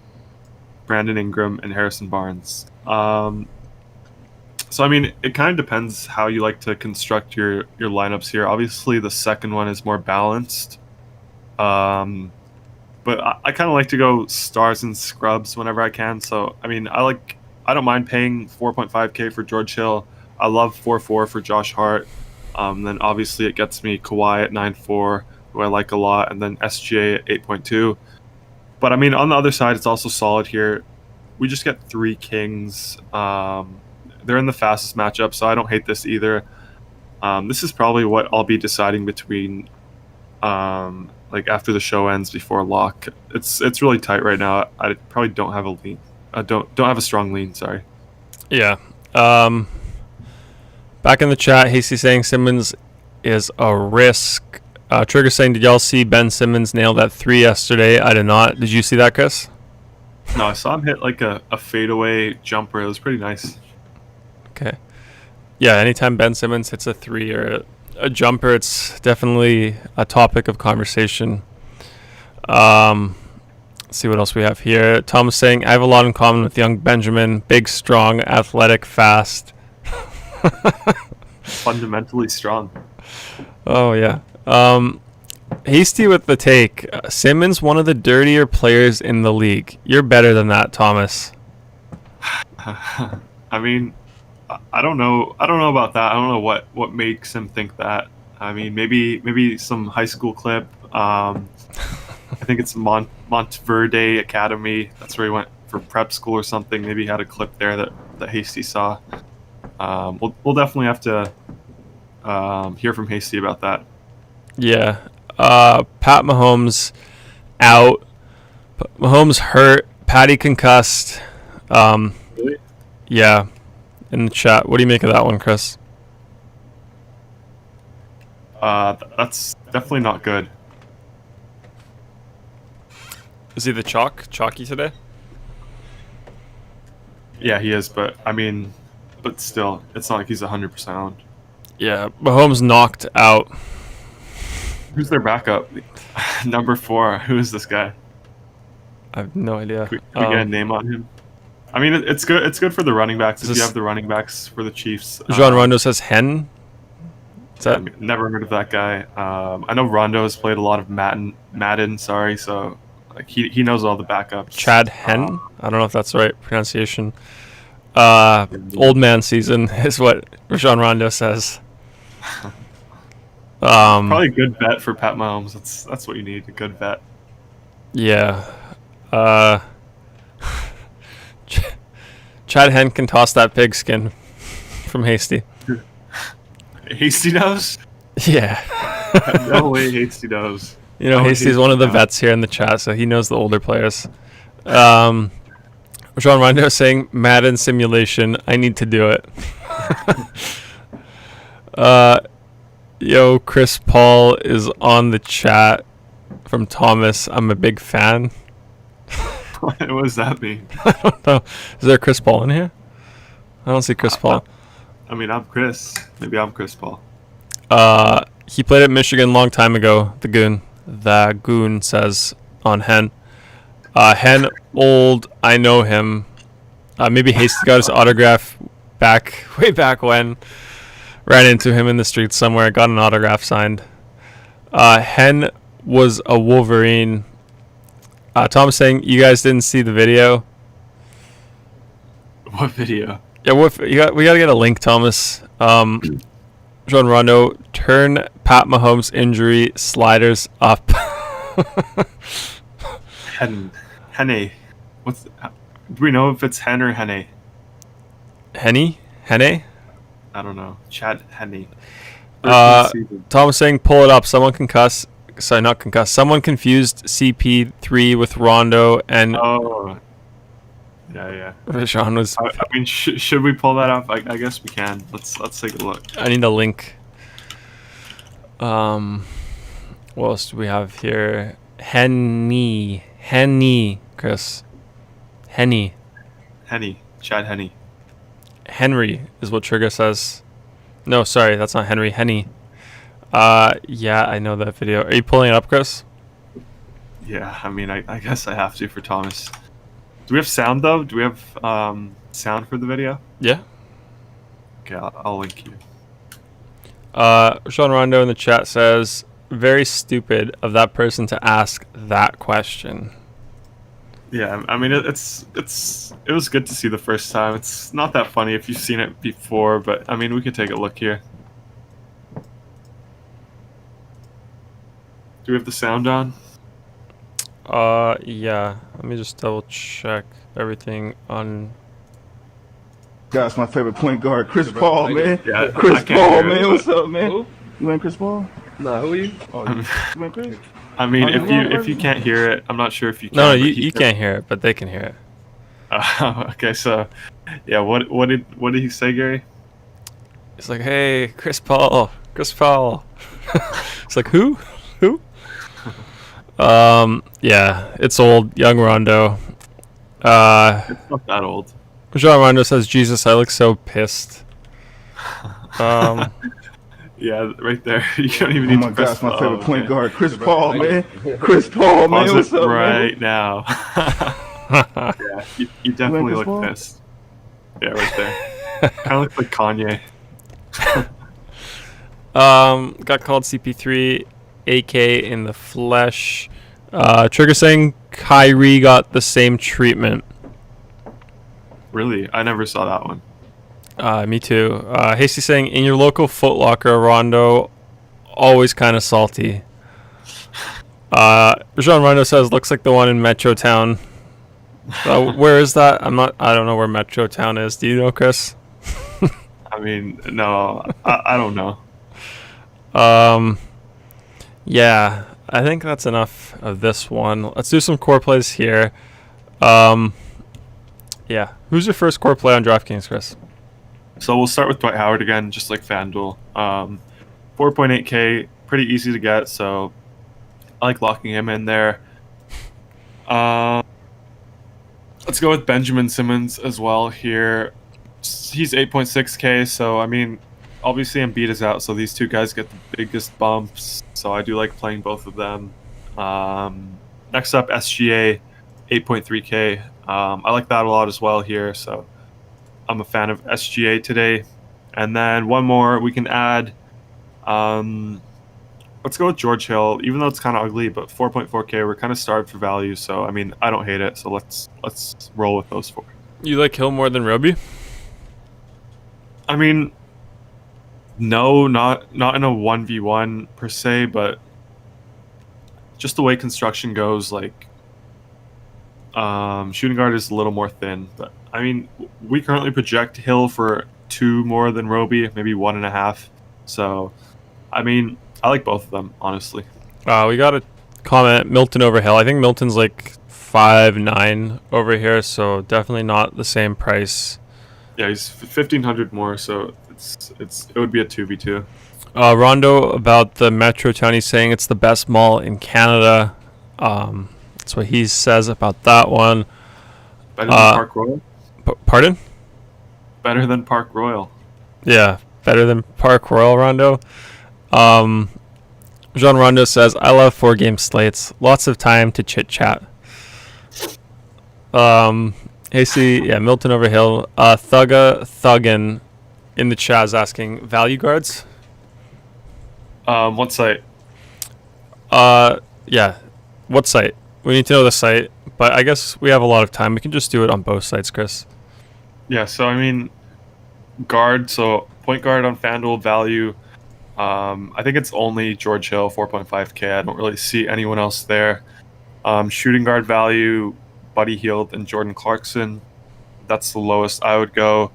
Brandon Ingram, and Harrison Barnes. So I mean, it kind of depends how you like to construct your lineups here. Obviously, the second one is more balanced. But I kind of like to go stars and scrubs whenever I can. So I mean, I don't mind paying 4.5K for George Hill. I love 4.4 for Josh Hart. Then obviously it gets me Kawhi at 9.4, who I like a lot, and then SGA at 8.2. But I mean, on the other side, it's also solid here. We just get 3 Kings. They're in the fastest matchup, so I don't hate this either. This is probably what I'll be deciding between, like after the show ends, before lock. It's really tight right now. I probably don't have a lean. Don't have a strong lean. Sorry. Yeah. Back in the chat, Hasty saying Simmons is a risk. Trigger saying, did y'all see Ben Simmons nail that 3 yesterday? I did not. Did you see that, Chris? No, I saw him hit like a fadeaway jumper. It was pretty nice. Okay. Yeah, anytime Ben Simmons hits a 3 or a jumper, it's definitely a topic of conversation. Let's see what else we have here. Tom is saying, I have a lot in common with young Benjamin. Big, strong, athletic, fast. Fundamentally strong. Oh, yeah. Hasty with the take. Simmons, one of the dirtier players in the league. You're better than that, Thomas. I mean, I don't know about that. I don't know what makes him think that. I mean, maybe some high school clip. I think it's Montverde Academy. That's where he went for prep school or something. Maybe he had a clip there that Hasty saw. We'll definitely have to hear from Hasty about that. Yeah. Pat Mahomes out. Mahomes hurt. Patty concussed. Really? Yeah. In the chat. What do you make of that one, Chris? That's definitely not good. Is he the chalky today? Yeah, he is, but I mean, but still, it's not like he's 100% owned. Yeah, Mahomes knocked out. Who's their backup? Number 4. Who is this guy? I have no idea. Can we get a name on him? I mean, it's good. It's good for the running backs if you have the running backs for the Chiefs. John Rondo says Hen. Is that? I've never heard of that guy. I know Rondo has played a lot of Madden. Sorry, so like he knows all the backups. Chad Hen. I don't know if that's the right pronunciation. Old man season is what Rajon Rondo says. Probably a good bet for Pat Mahomes. That's what you need, a good bet. Yeah. Chad Hen can toss that pigskin from Hasty. Hasty knows? Yeah. No way Hasty knows. You know, Hasty's one of the vets here in the chat, so he knows the older players. Rajon Rondo saying, Madden simulation, I need to do it. Yo, Chris Paul is on the chat from Thomas. I'm a big fan. What does that mean? I don't know. Is there a Chris Paul in here? I don't see Chris Paul. I mean, I'm Chris. Maybe I'm Chris Paul. He played at Michigan a long time ago. The Goon says on Hen. Hen old. I know him. Maybe Hasty got his autograph way back when. Ran into him in the streets somewhere. Got an autograph signed. Hen was a Wolverine. Tom's saying you guys didn't see the video. What video? Yeah, we got to get a link, Thomas. John Rondo, turn Pat Mahomes injury sliders up. Henne. Do we know if it's Hen or Henne? Henne? I don't know. Chad Henne. Season. Tom saying pull it up. Someone concuss. Sorry, not concuss. Someone confused CP3 with Rondo, and Oh. Yeah. Rashawn was. I mean, should we pull that up? I guess we can. Let's take a look. I need a link. What else do we have here? Henny, Chris. Henny. Chad Henne. Henry is what Trigger says. No, sorry, that's not Henry. Henny. Yeah, I know that video. Are you pulling it up, Chris? Yeah, I mean, I guess I have to for Thomas. Do we have sound though? Do we have sound for the video? Yeah. Okay, I'll link you. Sean Rondo in the chat says, very stupid of that person to ask that question. Yeah, I mean, it was good to see the first time. It's not that funny if you've seen it before, but I mean, we could take a look here. Do we have the sound on? Yeah. Let me just double check everything on. That's my favorite point guard, Chris Paul, man. Yeah, Chris Paul, man. What's up, man? Who? You ain't Chris Paul? Nah, who are you? Oh, you ain't Chris? I mean, Oh, if you can't hear it, I'm not sure if you can. No, but you can't hear it, but they can hear it. Okay, so yeah, what did he say, Gary? It's like, hey, Chris Paul. It's like, who? Yeah, it's old. Young Rondo. It's not that old. Jean Rondo says, Jesus, I look so pissed. Yeah, right there. You don't even Oh need my to press. gosh, my favorite point okay. guard, Chris Paul, man. Chris Paul, man. Pause What's it up, right man? now. Yeah, you definitely Chris look Paul? pissed. Yeah, right there. Kind of looks like Kanye. Got called CP3, AK in the flesh. Trigger saying Kyrie got the same treatment. Really, I never saw that one. Me too. Hasty saying in your local Foot Locker, Rondo, always kind of salty. Rajon Rondo says looks like the one in Metro Town. Where is that? I don't know where Metro Town is. Do you know, Chris? I mean, no, I don't know. Yeah, I think that's enough of this one. Let's do some core plays here. Yeah, who's your first core play on DraftKings, Chris? So we'll start with Dwight Howard again, just like FanDuel. 4.8K, pretty easy to get, so I like locking him in there. Let's go with Benjamin Simmons as well here. He's 8.6K, so I mean, obviously Embiid is out, so these two guys get the biggest bumps. So I do like playing both of them. Next up, SGA, 8.3K. I like that a lot as well here, so I'm a fan of SGA today. And then one more we can add. Let's go with George Hill, even though it's kind of ugly, but 4.4K. We're kind of starved for value, so I mean, I don't hate it. So let's roll with those four. You like Hill more than Roby? I mean, no, not in a 1v1 per se, but just the way construction goes, like shooting guard is a little more thin. But I mean, we currently project Hill for 2 more than Roby, maybe 1.5. So, I mean, I like both of them, honestly. We got a comment, Milton over Hill. I think Milton's like 5'9" over here, so definitely not the same price. Yeah, he's 1,500 more, so it would be a 2v2. Rondo about the Metro Town, he's saying it's the best mall in Canada. That's what he says about that one. Better than Park Royal? Pardon? Better than Park Royal. Yeah, better than Park Royal, Rondo. Jean Rondo says, I love 4-game slates. Lots of time to chit-chat. AC, yeah, Milton over Hill. Thuggin in the chat is asking, value guards? What site? Yeah, what site? We need to know the site, but I guess we have a lot of time. We can just do it on both sites, Chris. Yeah, so I mean, guard, so point guard on FanDuel value. I think it's only George Hill, 4.5K. I don't really see anyone else there. Shooting guard value, Buddy Hield and Jordan Clarkson. That's the lowest I would go.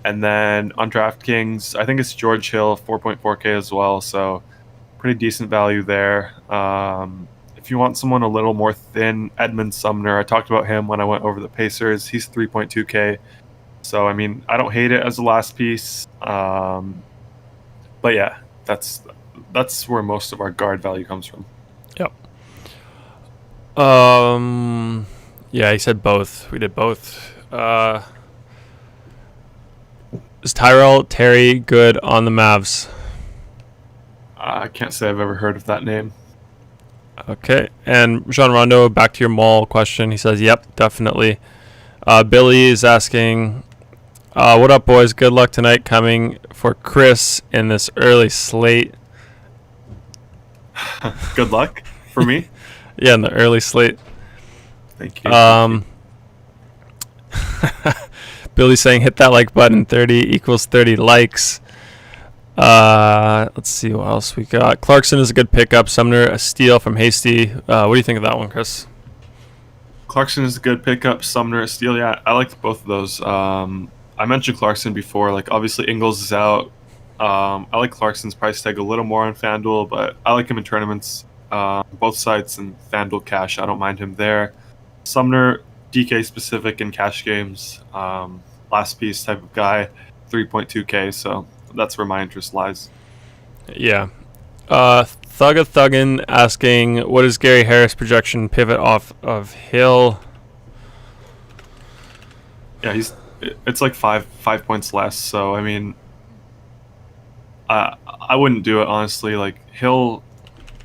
And then on DraftKings, I think it's George Hill, 4.4K as well. So pretty decent value there. If you want someone a little more thin, Edmund Sumner, I talked about him when I went over the Pacers. He's 3.2K. So, I mean, I don't hate it as a last piece. But yeah, that's where most of our guard value comes from. Yep. Yeah, he said both. We did both. Is Tyrell Terry good on the Mavs? I can't say I've ever heard of that name. Okay. And Jean Rondo, back to your mall question. He says, yep, definitely. Billy is asking, what up, boys? Good luck tonight coming for Chris in this early slate. Good luck for me. Yeah, in the early slate. Thank you. Billy saying hit that like button. 30 equals 30 likes. Let's see what else we got. Clarkson is a good pickup. Sumner a steal from Hasty. What do you think of that one, Chris? Clarkson is a good pickup. Sumner a steal. Yeah, I like both of those. I mentioned Clarkson before. Like obviously Ingles is out. I like Clarkson's price tag a little more on FanDuel, but I like him in tournaments. Both sides and FanDuel cash. I don't mind him there. Sumner DK specific in cash games. Last piece type of guy. 3.2K. So that's where my interest lies. Yeah. Thuggin asking, what is Gary Harris projection pivot off of Hill? Yeah, it's like five points less. So I mean, I wouldn't do it honestly. Like Hill,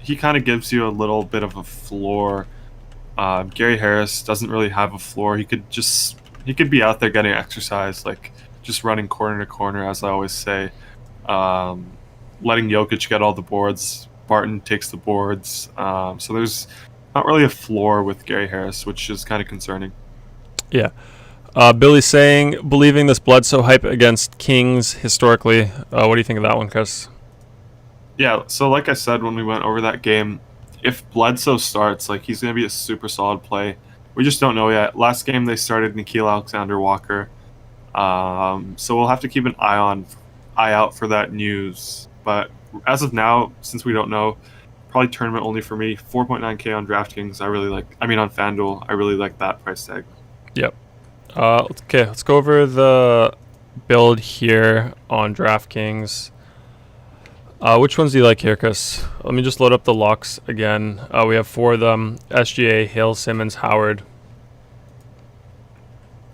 he kind of gives you a little bit of a floor. Gary Harris doesn't really have a floor. He could be out there getting exercise, like just running corner to corner, as I always say. Letting Jokic get all the boards. Barton takes the boards. So there's not really a floor with Gary Harris, which is kind of concerning. Yeah. Billy saying, believing this Bledsoe hype against Kings historically. What do you think of that one, Chris? Yeah, so like I said when we went over that game, if Bledsoe starts, like he's going to be a super solid play. We just don't know yet. Last game they started Nickeil Alexander-Walker. So we'll have to keep an eye out for that news. But as of now, since we don't know, probably tournament only for me. 4.9K on DraftKings. On FanDuel. I really like that price tag. Yep. Okay, let's go over the build here on DraftKings. Which ones do you like here, Chris? Let me just load up the locks again. We have 4 of them. SGA, Hill, Simmons, Howard.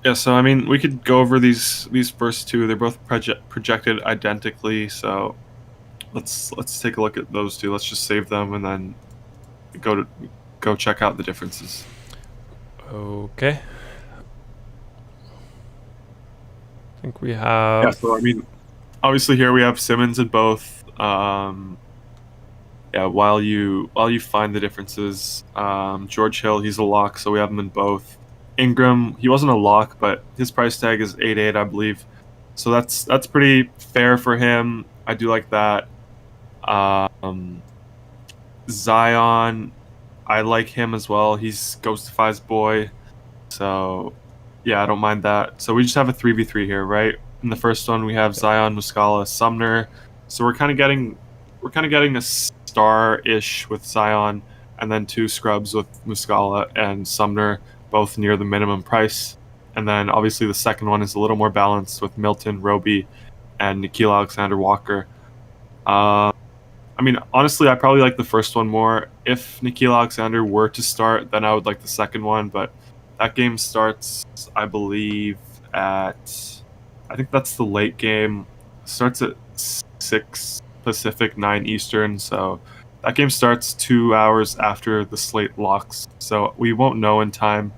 Yeah, so I mean, we could go over these first two. They're both projected identically, so let's take a look at those two. Let's just save them and then go check out the differences. Okay. I think we have... Yeah, so I mean, obviously here we have Simmons in both. While you find the differences, George Hill, he's a lock, so we have him in both. Ingram, he wasn't a lock, but his price tag is 8.8, I believe. So that's pretty fair for him. I do like that. Zion, I like him as well. He's Ghostify's boy. So yeah, I don't mind that. So we just have a 3v3 here, right? In the first one we have Zion, Muscala, Sumner. So we're kind of getting a star-ish with Zion, and then 2 scrubs with Muscala and Sumner, both near the minimum price. And then obviously the second one is a little more balanced with Milton, Roby, and Nickeil Alexander-Walker. I mean, honestly, I probably like the first one more. If Nickeil Alexander were to start, then I would like the second one, but that game starts, I believe, I think that's the late game. It starts at 6 Pacific, 9 Eastern, so that game starts 2 hours after the slate locks, so we won't know in time.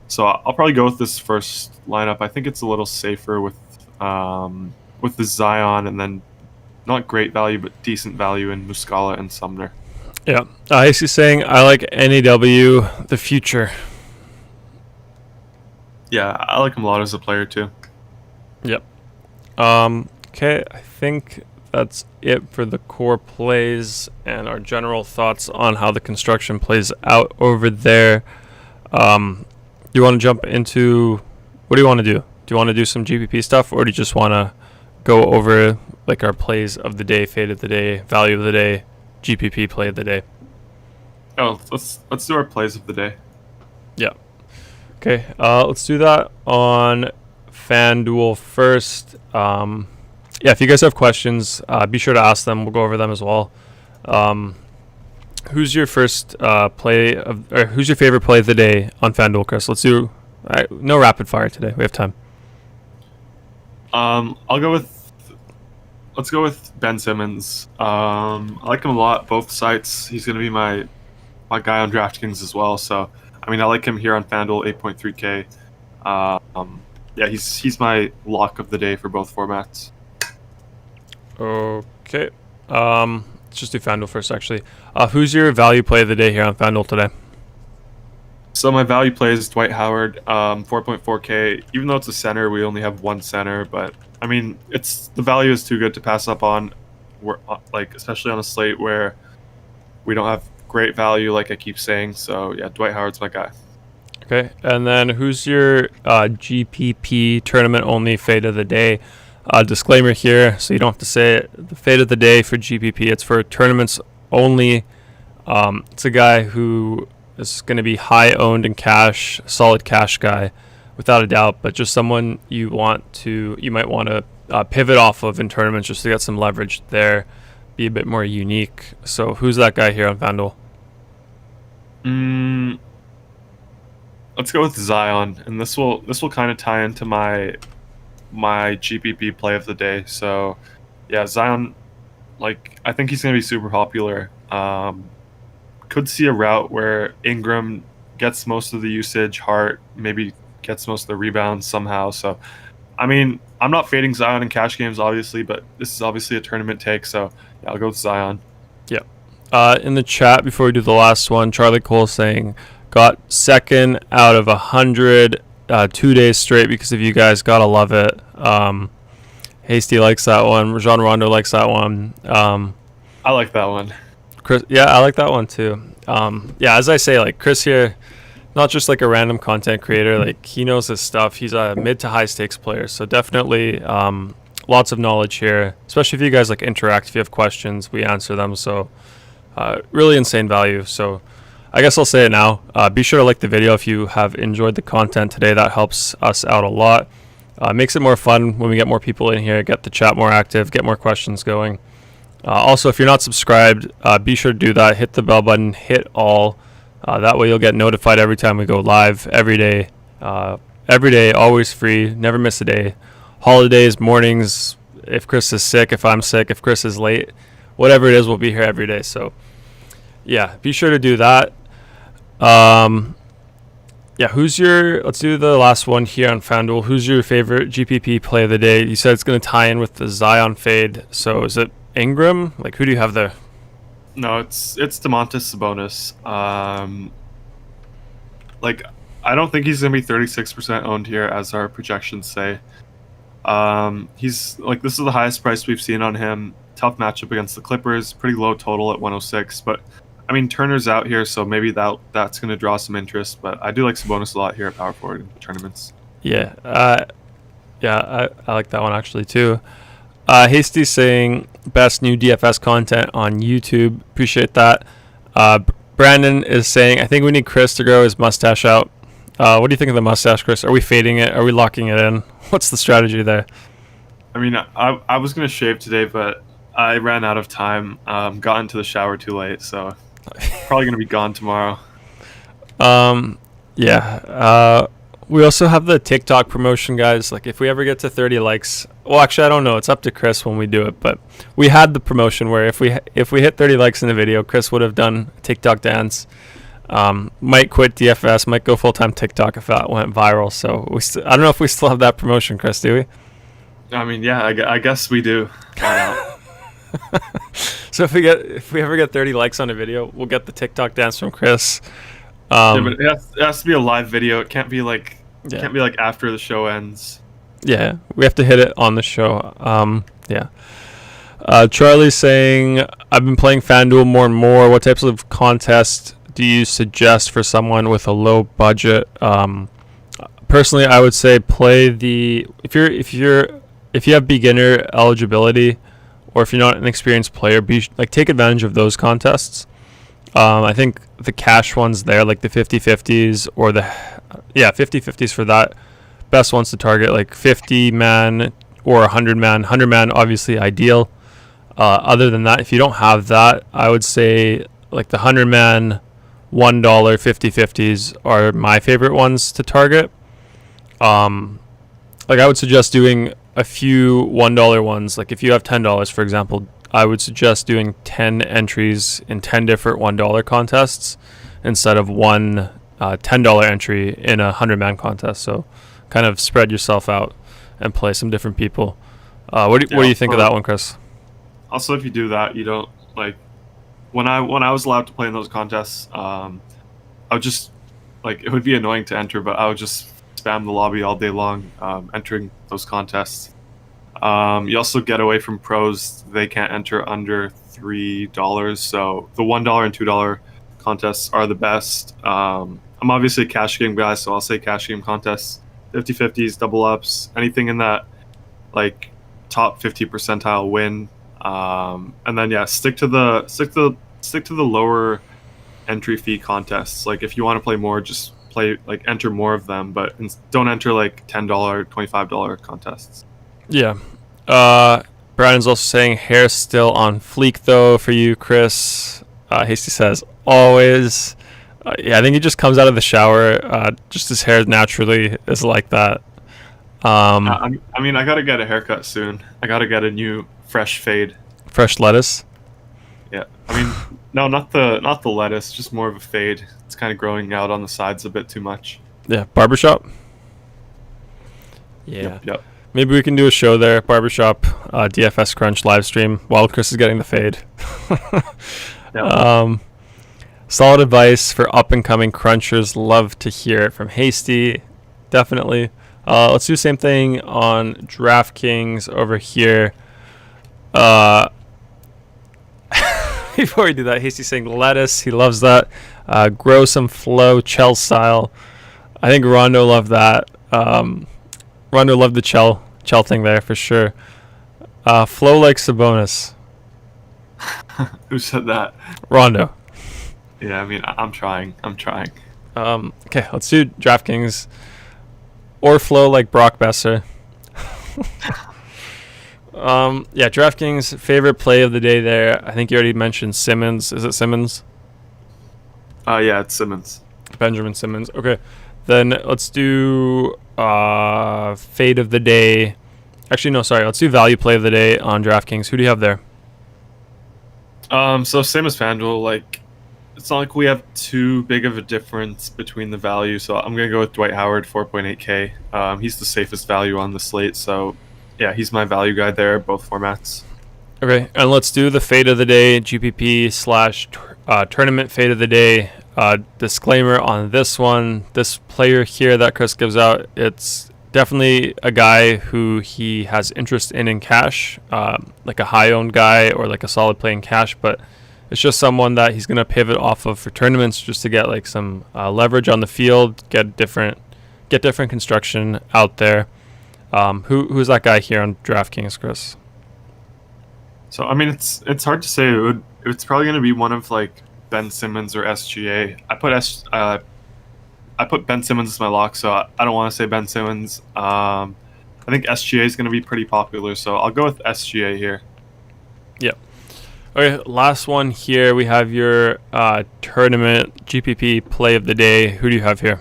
So I'll probably go with this first lineup. I think it's a little safer with the Zion, and then not great value, but decent value in Muscala and Sumner. Yeah. He's saying, I like NEW, the future. Yeah, I like him a lot as a player too. Yep. Okay, I think that's it for the core plays and our general thoughts on how the construction plays out over there. You want to jump into... What do you want to do? Do you want to do some GPP stuff, or do you just want to go over like our plays of the day, fade of the day, value of the day, GPP play of the day? Oh, let's do our plays of the day. Yeah. Okay. Let's do that on FanDuel first. Yeah, if you guys have questions, be sure to ask them. We'll go over them as well. Who's your first who's your favorite play of the day on FanDuel, Chris? Let's do no rapid fire today. We have time. Let's go with Ben Simmons. I like him a lot, both sites. He's gonna be my guy on DraftKings as well. So I like him here on FanDuel, 8.3K. Yeah, he's my lock of the day for both formats. Okay. Let's just do FanDuel first, actually. Who's your value play of the day here on FanDuel today? So my value play is Dwight Howard, 4.4K. Even though it's a center, we only have one center, but the value is too good to pass up on. We're especially on a slate where we don't have great value, like I keep saying. So yeah, Dwight Howard's my guy. Okay, and then who's your GPP tournament only fade of the day? Disclaimer here, so you don't have to say it. The fade of the day for GPP, it's for tournaments only. It's a guy who is going to be high owned in cash, solid cash guy, without a doubt, but just someone you might want to pivot off of in tournaments just to get some leverage there, be a bit more unique. So who's that guy here on FanDuel? Let's go with Zion, and this will kind of tie into my GPP play of the day. So yeah, Zion, I think he's going to be super popular. Could see a route where Ingram gets most of the usage, Hart maybe gets most of the rebounds somehow. So I'm not fading Zion in cash games obviously, but this is obviously a tournament take, so yeah, I'll go with Zion. Yeah. In the chat before we do the last one, Charlie Cole saying got second out of 100 2 days straight because of you guys. Gotta love it. Hasty likes that one. Rajon Rondo likes that one. I like that one. Chris, yeah, I like that one too. Yeah, as I say, Chris here, not just a random content creator. He knows his stuff. He's a mid to high stakes player, so definitely lots of knowledge here. Especially if you guys interact. If you have questions, we answer them. So really insane value. So I guess I'll say it now. Be sure to like the video if you have enjoyed the content today. That helps us out a lot. Makes it more fun when we get more people in here, get the chat more active, get more questions going. Also, if you're not subscribed, be sure to do that. Hit the bell button, hit all. That way you'll get notified every time we go live, every day, always free, never miss a day. Holidays, mornings, if Chris is sick, if I'm sick, if Chris is late, whatever it is, we'll be here every day. So yeah, be sure to do that. Yeah, let's do the last one here on FanDuel. Who's your favorite GPP play of the day? You said it's going to tie in with the Zion fade. So is it Ingram? Who do you have there? No, it's Domantas Sabonis. I don't think he's going to be 36% owned here as our projections say. He's this is the highest price we've seen on him. Tough matchup against the Clippers, pretty low total at 106, but Turner's out here, so maybe that's going to draw some interest. But I do like Sabonis a lot here at power forward in tournaments. Yeah, I like that one actually too. Hasty saying best new DFS content on YouTube. Appreciate that. Brandon is saying I think we need Chris to grow his mustache out. What do you think of the mustache, Chris? Are we fading it? Are we locking it in? What's the strategy there? I was going to shave today, but I ran out of time. Got into the shower too late, so probably going to be gone tomorrow. Yeah. We also have the TikTok promotion, guys. If we ever get to 30 likes, well, actually, I don't know. It's up to Chris when we do it, but we had the promotion where if we hit 30 likes in the video, Chris would have done a TikTok dance. Might quit DFS, might go full-time TikTok if that went viral. So I don't know if we still have that promotion, Chris, do we? Yeah, I guess we do. So if we ever get 30 likes on a video, we'll get the TikTok dance from Chris. Yeah, but it has to be a live video. It can't be after the show ends. Yeah, we have to hit it on the show. Yeah. Charlie's saying, I've been playing FanDuel more and more. What types of contests do you suggest for someone with a low budget? Personally, I would say play the if you have beginner eligibility, or if you're not an experienced player, take advantage of those contests. I think the cash ones there, like the 50-50s or the 50-50s for that, best ones to target, like 50 man or 100 man. 100 man obviously ideal. Other than that, if you don't have that, I would say like the 100 man $1 50-50s are my favorite ones to target. Like I would suggest doing a few $1 ones. Like if you have $10, for example, I would suggest doing 10 entries in 10 different $1 contests instead of one $10 entry in a 100-man contest. So kind of spread yourself out and play some different people. What do you think of that one, Chris? Also, if you do that, you don't like when I was allowed to play in those contests. I would just it would be annoying to enter, but I would just spam the lobby all day long, entering those contests. You also get away from pros. They can't enter under $3, so the $1 and $2 contests are the best. I'm obviously a cash game guy, so I'll say cash game contests, 50-50s, double ups, anything in that like top 50 percentile win. And then stick to the lower entry fee contests. Like if you want to play more, just enter more of them, but don't enter like $10, $25 contests. Yeah. Brandon's also saying hair still on fleek though for you, Chris. Hasty says always. I think he just comes out of the shower. Just his hair naturally is like that. I gotta get a haircut soon. I gotta get a new fresh fade. Fresh lettuce? Yeah. No, not the lettuce, just more of a fade. It's kind of growing out on the sides a bit too much. Yeah, barbershop? Yeah. Yep. Maybe we can do a show there, barbershop, DFS Crunch live stream while Chris is getting the fade. Yep. Solid advice for up-and-coming crunchers. Love to hear it from Hasty. Definitely. Let's do the same thing on DraftKings over here. Before we do that, Hasty's saying lettuce. He loves that. Grow some flow, Chell style. I think Rondo loved that. Rondo loved the Chell thing there for sure. Flow like Sabonis. Who said that? Rondo. Yeah, I'm trying. Okay, let's do DraftKings. Or flow like Brock Besser. DraftKings favorite play of the day there. I think you already mentioned Simmons. Is it Simmons? Yeah, it's Simmons. Benjamin Simmons. Okay. Then let's do fade of the day. Actually, no, sorry. Let's do value play of the day on DraftKings. Who do you have there? So same as FanDuel, it's not like we have too big of a difference between the value, so I'm gonna go with Dwight Howard, 4.8K. He's the safest value on the slate, so yeah, he's my value guy there, both formats. Okay, and let's do the fade of the day, GPP / tournament fade of the day. Disclaimer on this one: this player here that Chris gives out, it's definitely a guy who he has interest in cash, like a high owned guy or like a solid play in cash, but it's just someone that he's going to pivot off of for tournaments just to get some leverage on the field, get different construction out there. Who's that guy here on DraftKings, Chris? So it's hard to say. It's probably going to be one of Ben Simmons or SGA. I put Ben Simmons as my lock, so I don't want to say Ben Simmons. I think SGA is going to be pretty popular, so I'll go with SGA here. Yep. Okay, last one here. We have your tournament GPP play of the day. Who do you have here?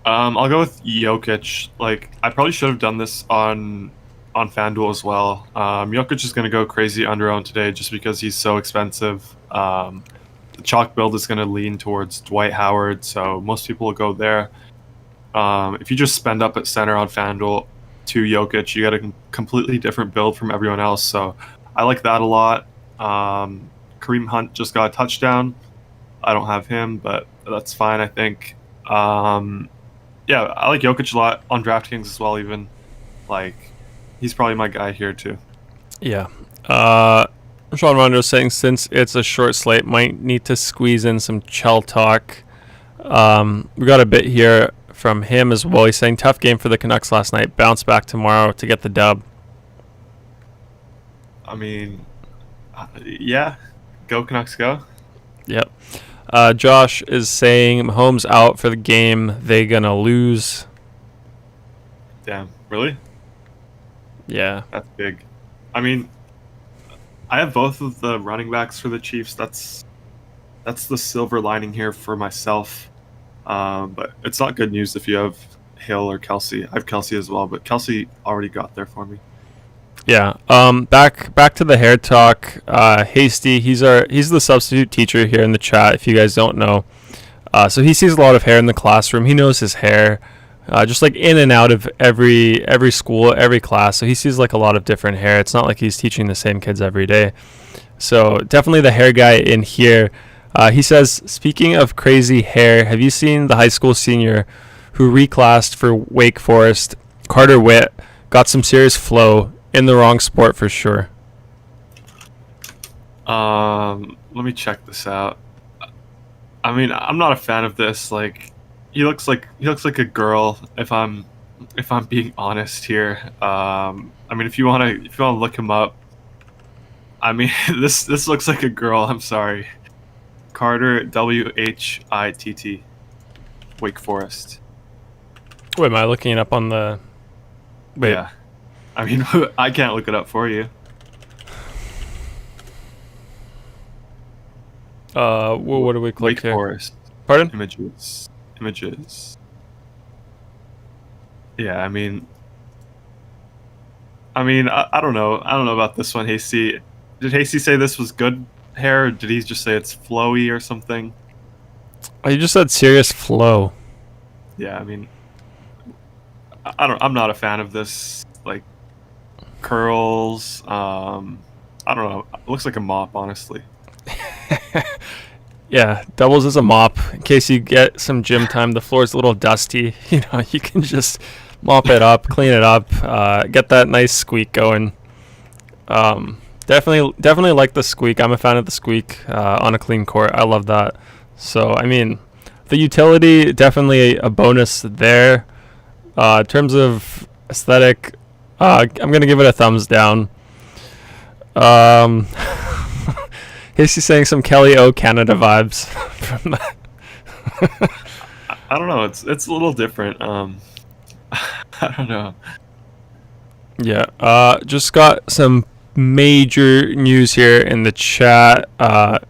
I'll go with Jokic. I probably should have done this on FanDuel as well. Jokic is going to go crazy under-owned today just because he's so expensive. The chalk build is going to lean towards Dwight Howard, so most people will go there. If you just spend up at center on FanDuel to Jokic, you get a completely different build from everyone else, so I like that a lot. Kareem Hunt just got a touchdown. I don't have him, but that's fine, I think. I like Jokic a lot on DraftKings as well, even. He's probably my guy here, too. Yeah. Sean Rondo saying since it's a short slate, might need to squeeze in some Chell talk. We got a bit here from him as well. He's saying tough game for the Canucks last night. Bounce back tomorrow to get the dub. I mean, yeah, go Canucks, go. Yep. Josh is saying Mahomes out for the game. They gonna lose. Damn, really? Yeah. That's big. I mean, I have both of the running backs for the Chiefs. That's the silver lining here for myself. But it's not good news if you have Hill or Kelsey. I have Kelsey as well, but Kelsey already got there for me. Yeah. Back to the hair talk. Hasty, he's the substitute teacher here in the chat. If you guys don't know, so he sees a lot of hair in the classroom. He knows his hair, just like in and out of every school, every class. So he sees like a lot of different hair. It's not like he's teaching the same kids every day. So definitely the hair guy in here. He says, speaking of crazy hair, have you seen the high school senior who reclassed for Wake Forest, Carter Witt, got some serious flow. In the wrong sport for sure. Let me check this out. I mean, I'm not a fan of this. Like, he looks like a girl. If I'm being honest here. I mean, if you wanna look him up. I mean, this looks like a girl. I'm sorry. Carter Witt, Wake Forest. Wait, am I looking it up on the? Wait. Yeah. I mean, I can't look it up for you. What do we click Wake here? Forest. Pardon? Images. Yeah, I mean, I don't know. I don't know about this one, Hasty. Did Hasty say this was good hair, or did he just say it's flowy or something? Oh, you just said serious flow. Yeah, I mean, I'm not a fan of this. Like, curls. I don't know. It looks like a mop, honestly. Yeah, doubles as a mop in case you get some gym time. The floor's a little dusty. You know, you can just mop it up, clean it up, get that nice squeak going. Definitely like the squeak. I'm a fan of the squeak on a clean court. I love that. So I mean, the utility definitely a bonus there. In terms of aesthetic, I'm gonna give it a thumbs down. He's saying some Kelly O Canada vibes from that. I don't know. It's a little different. I don't know. Yeah. Just got some major news here in the chat. Back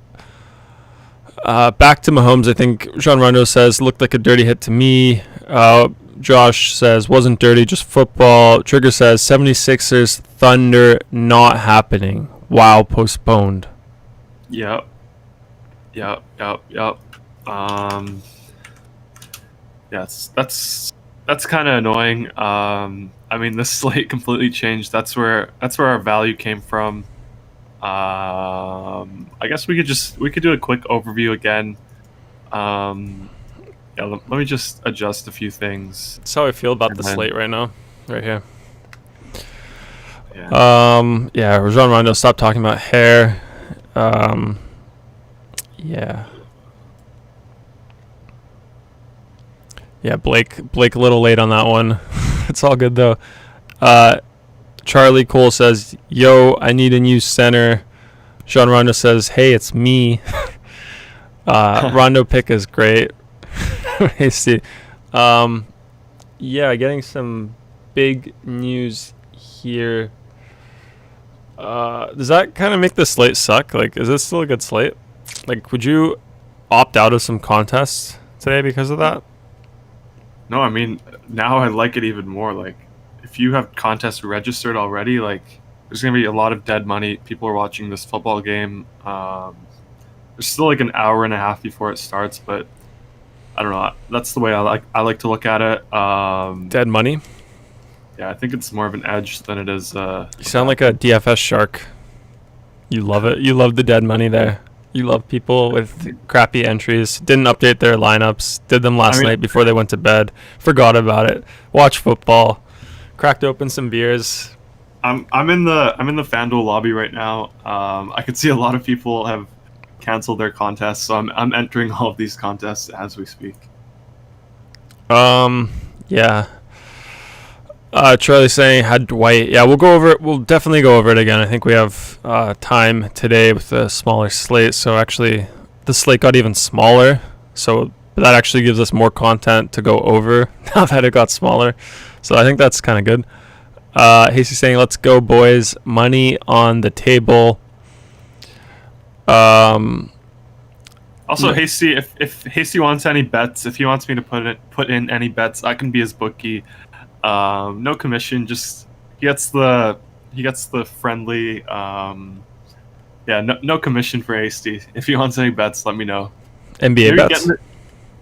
to Mahomes. I think Jean Rondo says looked like a dirty hit to me. Josh says wasn't dirty, just football. Trigger says 76ers Thunder not happening. Wow, postponed. Yep. Yeah, that's kind of annoying. I mean, this slate completely changed. That's where our value came from. I guess we could do a quick overview again. Yeah, let me just adjust a few things. That's how I feel about the slate right now, right here. Yeah. Yeah, Rajon Rondo, stop talking about hair. Yeah. Yeah, Blake a little late on that one. It's all good though. Charlie Cole says, "Yo, I need a new center." Jean Rondo says, "Hey, it's me." Rondo pick is great. Hasty. Yeah, getting some big news here. Does that kind of make the slate suck? Like, is this still a good slate? Like, would you opt out of some contests today because of that? No, I mean, now I like it even more. Like, if you have contests registered already, like, there's going to be a lot of dead money. People are watching this football game. There's still like an hour and a half before it starts, but I don't know. That's the way I like to look at it. Dead money? Yeah, I think it's more of an edge than it is. You sound like a DFS shark. You love it. You love the dead money there. You love people with crappy entries. Didn't update their lineups. Did them last night before they went to bed. Forgot about it. Watch football. Cracked open some beers. I'm in the FanDuel lobby right now. I could see a lot of people have canceled their contests, so I'm entering all of these contests as we speak. Yeah. Charlie saying had Dwight. Yeah, we'll go over it. We'll definitely go over it again. I think we have time today with a smaller slate. So actually, the slate got even smaller. So that actually gives us more content to go over now that it got smaller. So I think that's kind of good. Hasty saying, "Let's go, boys! Money on the table." Also, Yeah. Hasty, if Hasty wants any bets, if he wants me to put in any bets, I can be his bookie. No commission, just he gets the friendly. No commission for Hasty. If he wants any bets, let me know. NBA Maybe bets.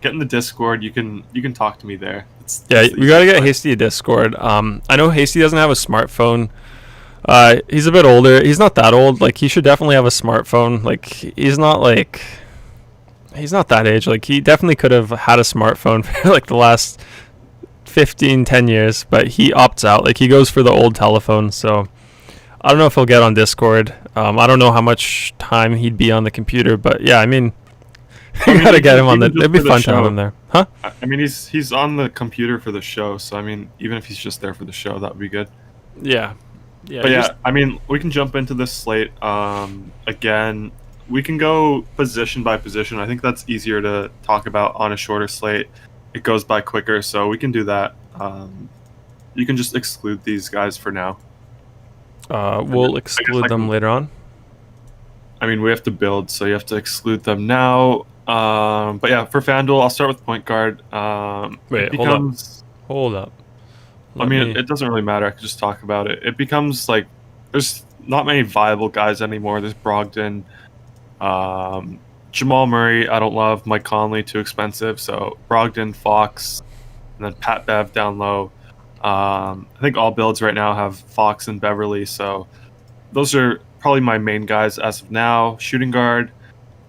Get in the Discord. You can talk to me there. Yeah, It's the we gotta easiest get way. Hasty a Discord. I know Hasty doesn't have a smartphone. He's a bit older. He's not that old. Like, he should definitely have a smartphone. Like, he's not that age. Like, he definitely could have had a smartphone for like the last 10 years, but he opts out. Like, he goes for the old telephone. So I don't know if he'll get on Discord. I don't know how much time he'd be on the computer, but yeah, I mean, you gotta get him on the. It'd be fun to have him there, huh? I mean, he's on the computer for the show, so I mean, even if he's just there for the show, that would be good. Yeah, But yeah, I mean, we can jump into this slate. Again, we can go position by position. I think that's easier to talk about on a shorter slate. It goes by quicker, so we can do that. You can just exclude these guys for now. We'll exclude them later on. I mean, we have to build, so you have to exclude them now. But yeah, for FanDuel, I'll start with point guard. Wait, hold up. It doesn't really matter. I can just talk about it. It becomes like there's not many viable guys anymore. There's Brogdon, Jamal Murray. I don't love. Mike Conley, too expensive. So Brogdon, Fox, and then Pat Bev down low. I think all builds right now have Fox and Beverly. So those are probably my main guys as of now. Shooting guard.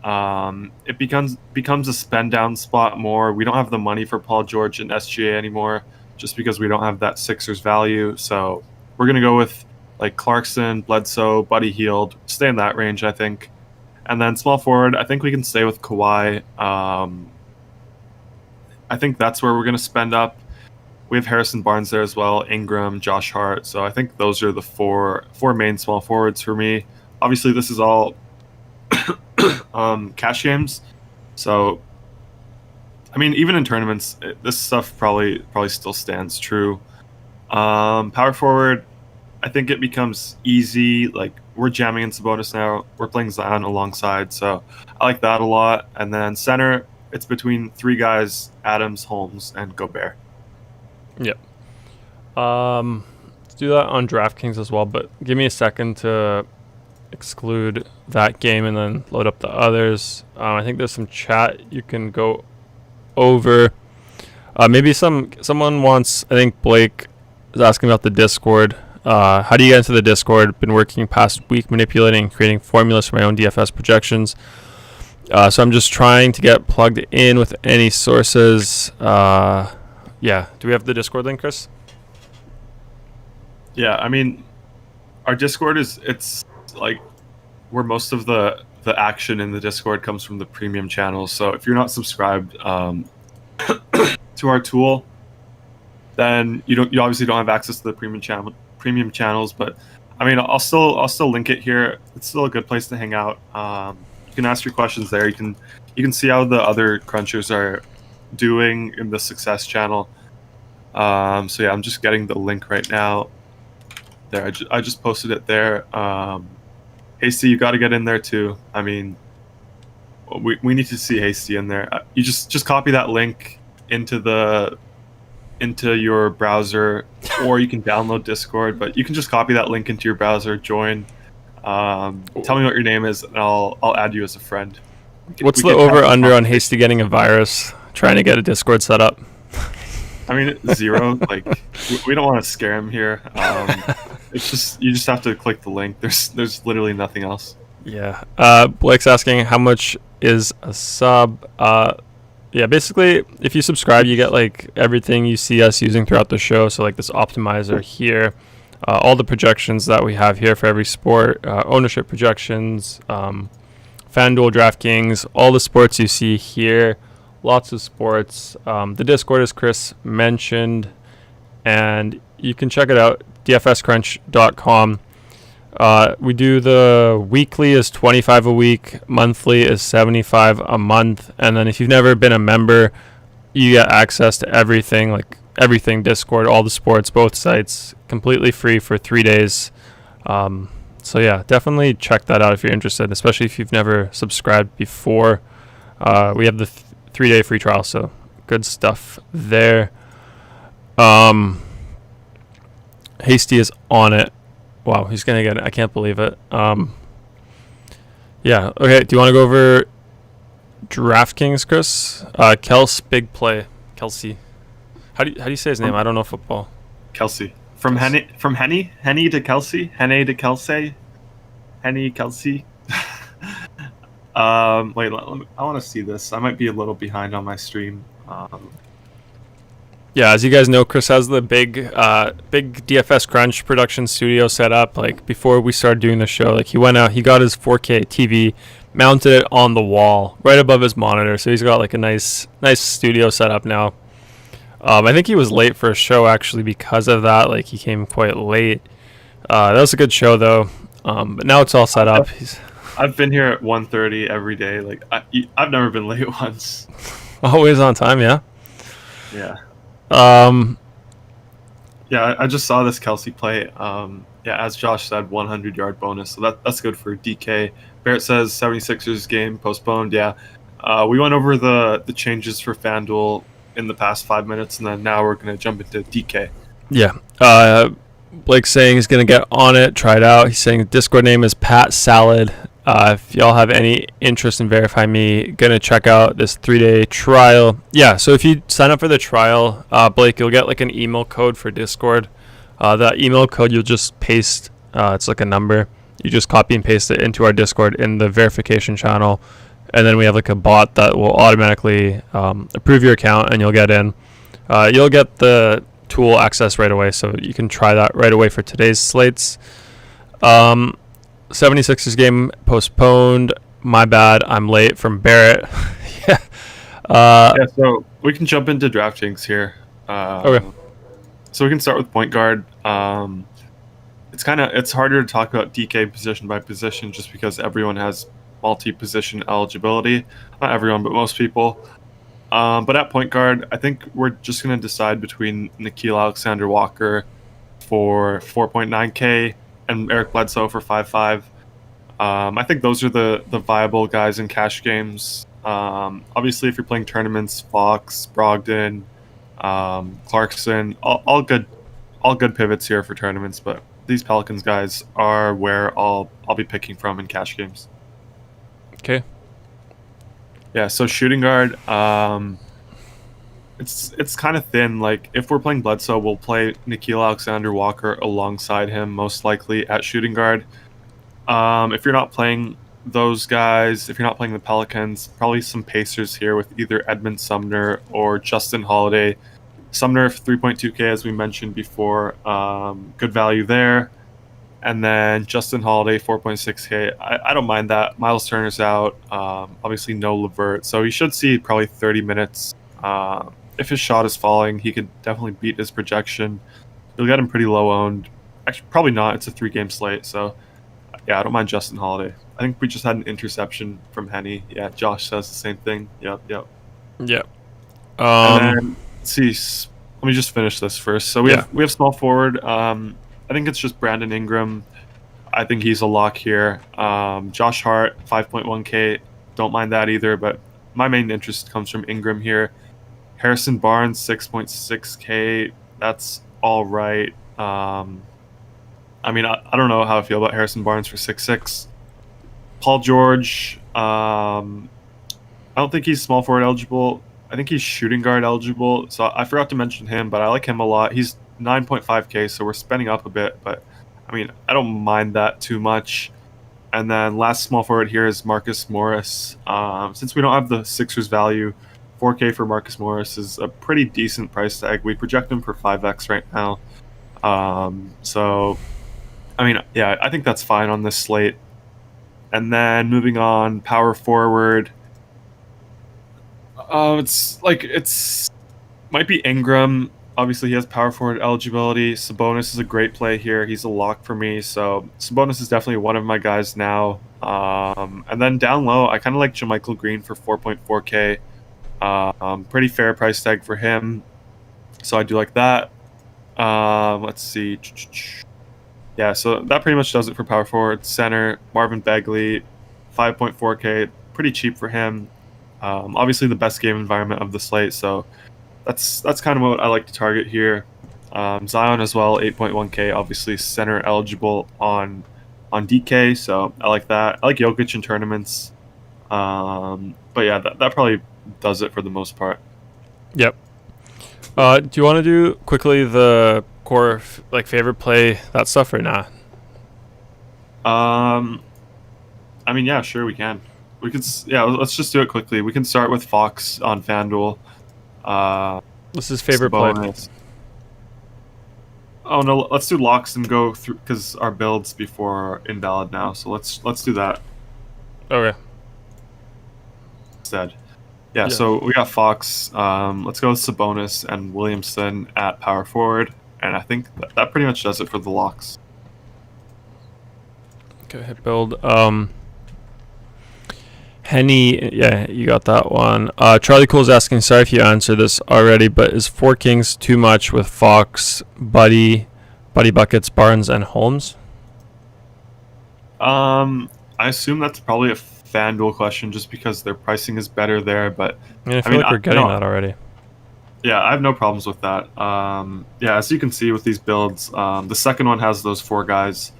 It becomes a spend down spot more. We don't have the money for Paul George and SGA anymore, just because we don't have that Sixers value. So we're gonna go with like Clarkson, Bledsoe, Buddy Hield, stay in that range, I think. And then small forward, I think we can stay with Kawhi. I think that's where we're gonna spend up. We have Harrison Barnes there as well, Ingram, Josh Hart. So I think those are the four main small forwards for me. Obviously, this is all cash games, so I mean, even in tournaments, this stuff probably still stands true. Power forward, I think it becomes easy. Like, we're jamming in Sabonis now. We're playing Zion alongside, so I like that a lot. And then center, it's between three guys: Adams, Holmes, and Gobert. Yep. Let's do that on DraftKings as well, but give me a second to exclude that game and then load up the others. I think there's some chat you can go over. Maybe someone wants, I think Blake is asking about the Discord. How do you get into the Discord? Been working past week manipulating and creating formulas for my own DFS projections. So I'm just trying to get plugged in with any sources. Yeah. Do we have the Discord link, Chris? Yeah, I mean, our Discord it's like where most of the action in the Discord comes from the premium channels. So if you're not subscribed to our tool, then you obviously don't have access to the premium channels. But I mean, I'll still link it here. It's still a good place to hang out. You can ask your questions there. You can see how the other crunchers are doing in the success channel. So yeah, I'm just getting the link right now. There, I just posted it there. Hasty, you got to get in there too. I mean, we need to see Hasty in there. You just copy that link into your browser, or you can download Discord. But you can just copy that link into your browser, join. Tell me what your name is, and I'll add you as a friend. What's the over under on Hasty getting a virus trying to get a Discord set up? I mean, 0. Like, we don't want to scare him here. It's just you just have to click the link. There's literally nothing else. Yeah. Blake's asking how much is a sub. Yeah, basically, if you subscribe, you get like everything you see us using throughout the show. So like this optimizer here, all the projections that we have here for every sport, ownership projections, FanDuel, DraftKings, all the sports you see here lots of sports. The Discord, as Chris mentioned, and you can check it out, dfscrunch.com. We do the weekly is 25 a week, monthly is 75 a month, and then if you've never been a member, you get access to everything, like everything Discord, all the sports, both sites, completely free for 3 days. So yeah, definitely check that out if you're interested, especially if you've never subscribed before. We have the 3-day free trial, so good stuff there. Hasty is on it. Wow, he's gonna get it. I can't believe it. Yeah. Okay. Do you want to go over DraftKings, Chris? Kels, big play. Kelsey. How do you say his name? I don't know football. Kelsey. From Henny to Kelsey, Henny to Kelsey, Henny Kelsey. Wait, I want to see this. I might be a little behind on my stream. Yeah, as you guys know, Chris has the big DFS Crunch production studio set up. Like before we started doing the show, like he went out, he got his 4K TV, mounted it on the wall right above his monitor. So he's got like a nice studio set up now. I think he was late for a show actually because of that. Like he came quite late. That was a good show though. But now it's all set up. I've been here at 1:30 every day. Like I've never been late once. Always on time, yeah. Yeah. Yeah, I just saw this Kelsey play. Yeah, as Josh said, 100-yard bonus. So that's good for DK. Barrett says 76ers game postponed. Yeah. We went over the changes for FanDuel in the past 5 minutes, and then now we're going to jump into DK. Yeah. Blake's saying he's going to get on it, try it out. He's saying the Discord name is Pat Salad. If y'all have any interest in Verify Me, going to check out this 3-day trial. Yeah, so if you sign up for the trial, Blake, you'll get like an email code for Discord. That email code you'll just paste. It's like a number. You just copy and paste it into our Discord in the verification channel. And then we have like a bot that will automatically approve your account and you'll get in. You'll get the tool access right away, so you can try that right away for today's slates. 76ers game postponed. My bad. I'm late from Barrett. Yeah. Yeah, so we can jump into DraftKings here. Okay. So we can start with point guard. It's harder to talk about DK position by position just because everyone has multi-position eligibility. Not everyone, but most people. But at point guard, I think we're just going to decide between Nickeil Alexander-Walker for 4.9K and Eric Bledsoe for 5.5. I think those are the viable guys in cash games. Obviously, if you're playing tournaments, Fox, Brogdon, Clarkson, all good pivots here for tournaments. But these Pelicans guys are where I'll be picking from in cash games. Okay. Yeah, so shooting guard, it's kind of thin. Like if we're playing Bledsoe, we'll play Nickeil Alexander-Walker alongside him, most likely at shooting guard. If you're not playing those guys, if you're not playing the Pelicans, probably some Pacers here with either Edmund Sumner or Justin Holiday. Sumner 3.2K as we mentioned before, good value there. And then Justin Holiday, 4.6K. I don't mind that. Miles Turner's out. Obviously, no LeVert. So he should see probably 30 minutes. If his shot is falling, he could definitely beat his projection. You'll get him pretty low owned. Actually, probably not. It's a 3-game slate. So, yeah, I don't mind Justin Holiday. I think we just had an interception from Henny. Yeah, Josh says the same thing. Yep. And then, let's see. Let me just finish this first. So we have small forward. I think it's just Brandon Ingram. I think he's a lock here. Josh Hart, 5.1K. Don't mind that either, but my main interest comes from Ingram here. Harrison Barnes, 6.6K. That's all right. I don't know how I feel about Harrison Barnes for 6.6. Paul George, I don't think he's small forward eligible. I think he's shooting guard eligible. So I forgot to mention him, but I like him a lot. He's 9.5K, so we're spending up a bit, but I don't mind that too much. And then last small forward here is Marcus Morris. Since we don't have the Sixers value, 4K for Marcus Morris is a pretty decent price tag. We project him for 5x right now. I think that's fine on this slate. And then moving on, power forward. It's might be Ingram. Obviously, he has power forward eligibility. Sabonis is a great play here. He's a lock for me. So Sabonis is definitely one of my guys now. And then down low, I kind of like JaMychal Green for 4.4K. Pretty fair price tag for him. So I do like that. Let's see. Yeah, so that pretty much does it for power forward. Center, Marvin Bagley, 5.4K. Pretty cheap for him. Obviously the best game environment of the slate, so that's kind of what I like to target here. Zion as well, 8.1K, obviously center eligible on DK, so I like that. I like Jokic in tournaments. But yeah, that probably does it for the most part. Yep. Do you want to do quickly the core favorite play, that stuff, or not? I mean, yeah, sure, we can. We could, yeah, let's just do it quickly. We can start with Fox on FanDuel. What's his favorite play? Oh no, let's do locks and go through because our builds before are invalid now. So let's do that Okay. instead. Yeah, so we got Fox. Let's go with Sabonis and Williamson at power forward, and I think that pretty much does it for the locks. Okay, hit build. Henny, yeah, you got that one. Charlie Cole's asking, sorry if you answered this already, but is 4 Kings too much with Fox, Buddy Buckets, Barnes, and Holmes? I assume that's probably a FanDuel question just because their pricing is better there, but I feel like we're getting that already. Yeah, I have no problems with that. Yeah, as you can see with these builds, the second one has those 4 guys.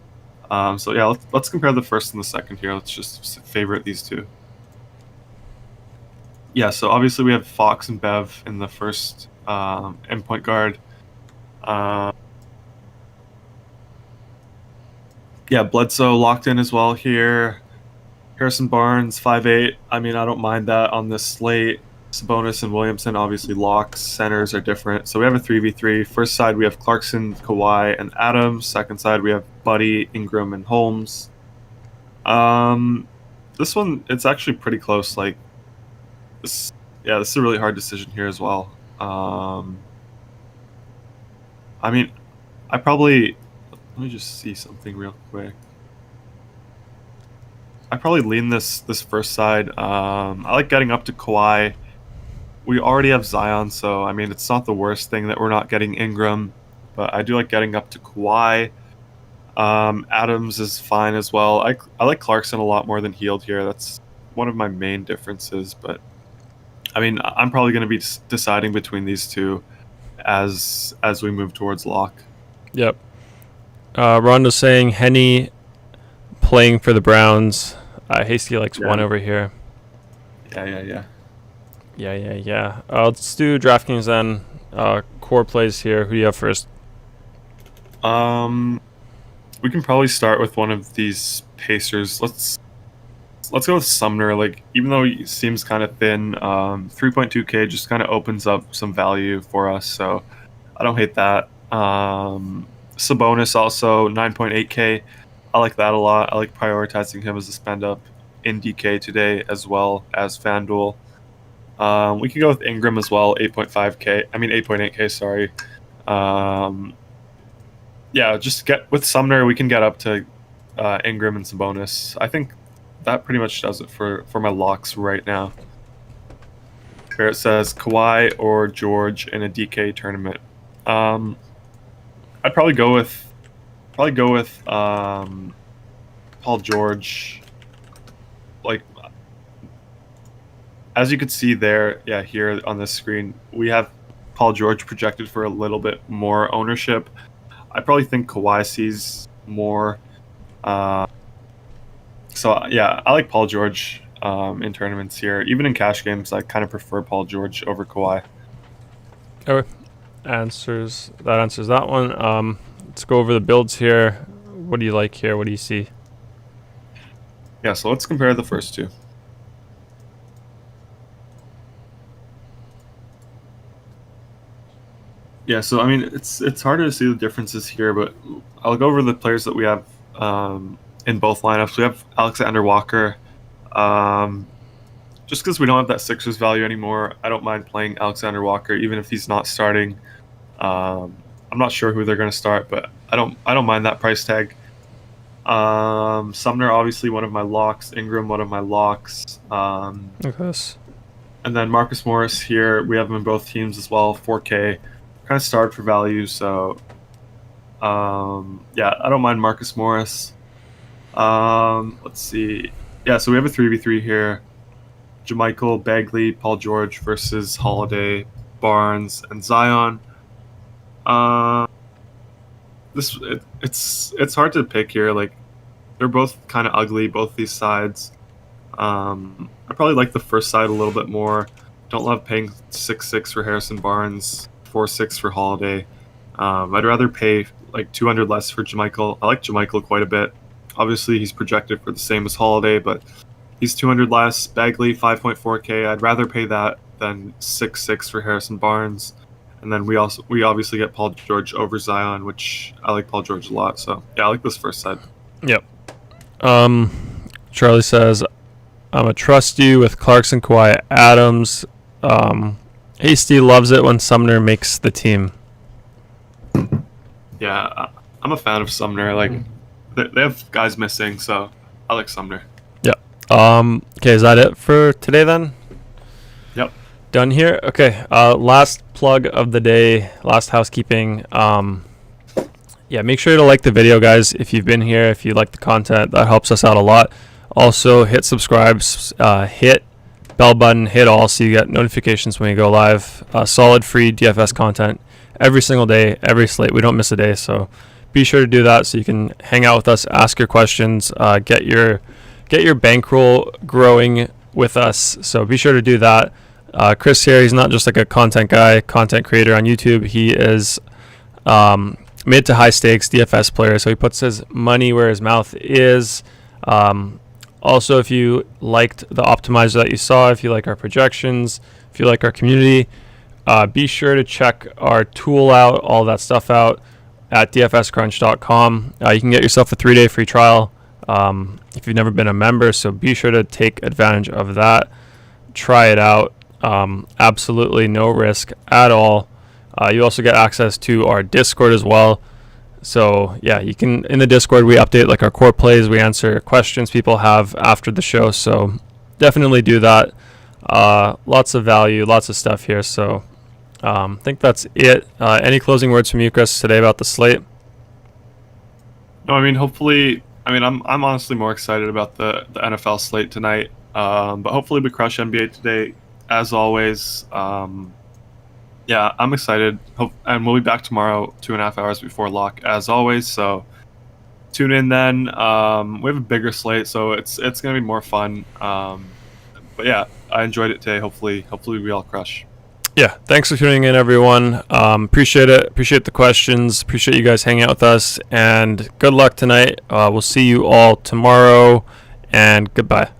So yeah, let's compare the first and the second here. Let's just favorite these two. Yeah, so obviously we have Fox and Bev in the first end point guard. Yeah, Bledsoe locked in as well here. Harrison Barnes, 5'8". I mean, I don't mind that on this slate. Sabonis and Williamson, obviously locks. Centers are different. So we have a 3v3. First side, we have Clarkson, Kawhi, and Adams. Second side, we have Buddy, Ingram, and Holmes. This one, it's actually pretty close. Like, this is a really hard decision here as well. I mean, let me just see something real quick. I probably lean this first side. I like getting up to Kawhi. We already have Zion, so I mean it's not the worst thing that we're not getting Ingram, but I do like getting up to Kawhi. Adams is fine as well. I like Clarkson a lot more than Hield here. That's one of my main differences, but I mean I'm probably going to be deciding between these two as we move towards lock. Yep. Rondo's saying Henny playing for the Browns. Hasty likes 1 over here. Yeah. Let's do DraftKings then. Core plays here. Who do you have first? We can probably start with one of these Pacers. Let's go with Sumner. Like, even though he seems kind of thin, 3.2K just kind of opens up some value for us. So I don't hate that. Sabonis also 9.8K. I like that a lot. I like prioritizing him as a spend up in DK today as well as FanDuel. We can go with Ingram as well, 8.8K, sorry. Yeah, just get with Sumner, we can get up to Ingram and Sabonis. I think that pretty much does it for my locks right now. Here it says Kawhi or George in a DK tournament. I'd probably go with Paul George. Like, as you can see there, yeah, here on this screen, we have Paul George projected for a little bit more ownership. I probably think Kawhi sees more. So yeah, I like Paul George in tournaments here. Even in cash games, I kind of prefer Paul George over Kawhi. Okay, that answers that one. Let's go over the builds here. What do you like here? What do you see? Yeah, so let's compare the first two. Yeah, so I mean, it's harder to see the differences here, but I'll go over the players that we have in both lineups. We have Alexander Walker, just because we don't have that Sixers value anymore, I don't mind playing Alexander Walker, even if he's not starting. I'm not sure who they're going to start, but I don't mind that price tag. Sumner, obviously one of my locks. Ingram, one of my locks. Okay. And then Marcus Morris here. We have him in both teams as well. 4K, kind of starved for value. So, yeah, I don't mind Marcus Morris. Let's see. Yeah, so we have a 3v3 here. JaMychal, Bagley, Paul George versus Holiday, Barnes, and Zion. It's hard to pick here. Like, they're both kind of ugly, both these sides. I probably like the first side a little bit more. Don't love paying 6-6 for Harrison Barnes, 4-6 for Holiday. I'd rather pay like 200 less for JaMychal. I like JaMychal quite a bit. Obviously, he's projected for the same as Holiday, but he's 200 less. Bagley, 5.4K. I'd rather pay that than 6-6 for Harrison Barnes. And then we obviously get Paul George over Zion, which I like Paul George a lot. So yeah, I like this first side. Yep. Charlie says, I'm a trust you with Clarkson, Kawhi, Adams. Hasty loves it when Sumner makes the team. Yeah, I'm a fan of Sumner. Like, they have guys missing, so I like Sumner. Yep. Okay, is that it for today then? Yep. Done here? Okay. Last plug of the day, last housekeeping. Yeah, make sure to like the video, guys, if you've been here, if you like the content. That helps us out a lot. Also, hit subscribe, hit bell button, hit all so you get notifications when we go live. Solid free DFS content every single day, every slate. We don't miss a day, so be sure to do that so you can hang out with us, ask your questions, get your bankroll growing with us. So be sure to do that. Chrissair, he's not just like a content guy, content creator on YouTube. He is mid to high stakes DFS player, so he puts his money where his mouth is. Also, if you liked the optimizer that you saw, if you like our projections, if you like our community, be sure to check our tool out, all that stuff out at dfscrunch.com. You can get yourself a 3-day free trial if you've never been a member, so be sure to take advantage of that. Try it out. Absolutely no risk at all. You also get access to our Discord as well. So yeah, you can, in the Discord, we update like our core plays. We answer questions people have after the show. So definitely do that. Lots of value, lots of stuff here. So I think that's it. Any closing words from you, Chris, today about the slate? No, I mean, hopefully, I'm honestly more excited about the NFL slate tonight. But hopefully we crush NBA today, as always. Yeah, I'm excited. And we'll be back tomorrow, 2.5 hours before lock, as always. So tune in then. We have a bigger slate, so it's gonna be more fun. But yeah, I enjoyed it today. Hopefully we all crush. Yeah, thanks for tuning in, everyone. Appreciate it. Appreciate the questions. Appreciate you guys hanging out with us. And good luck tonight. We'll see you all tomorrow. And goodbye.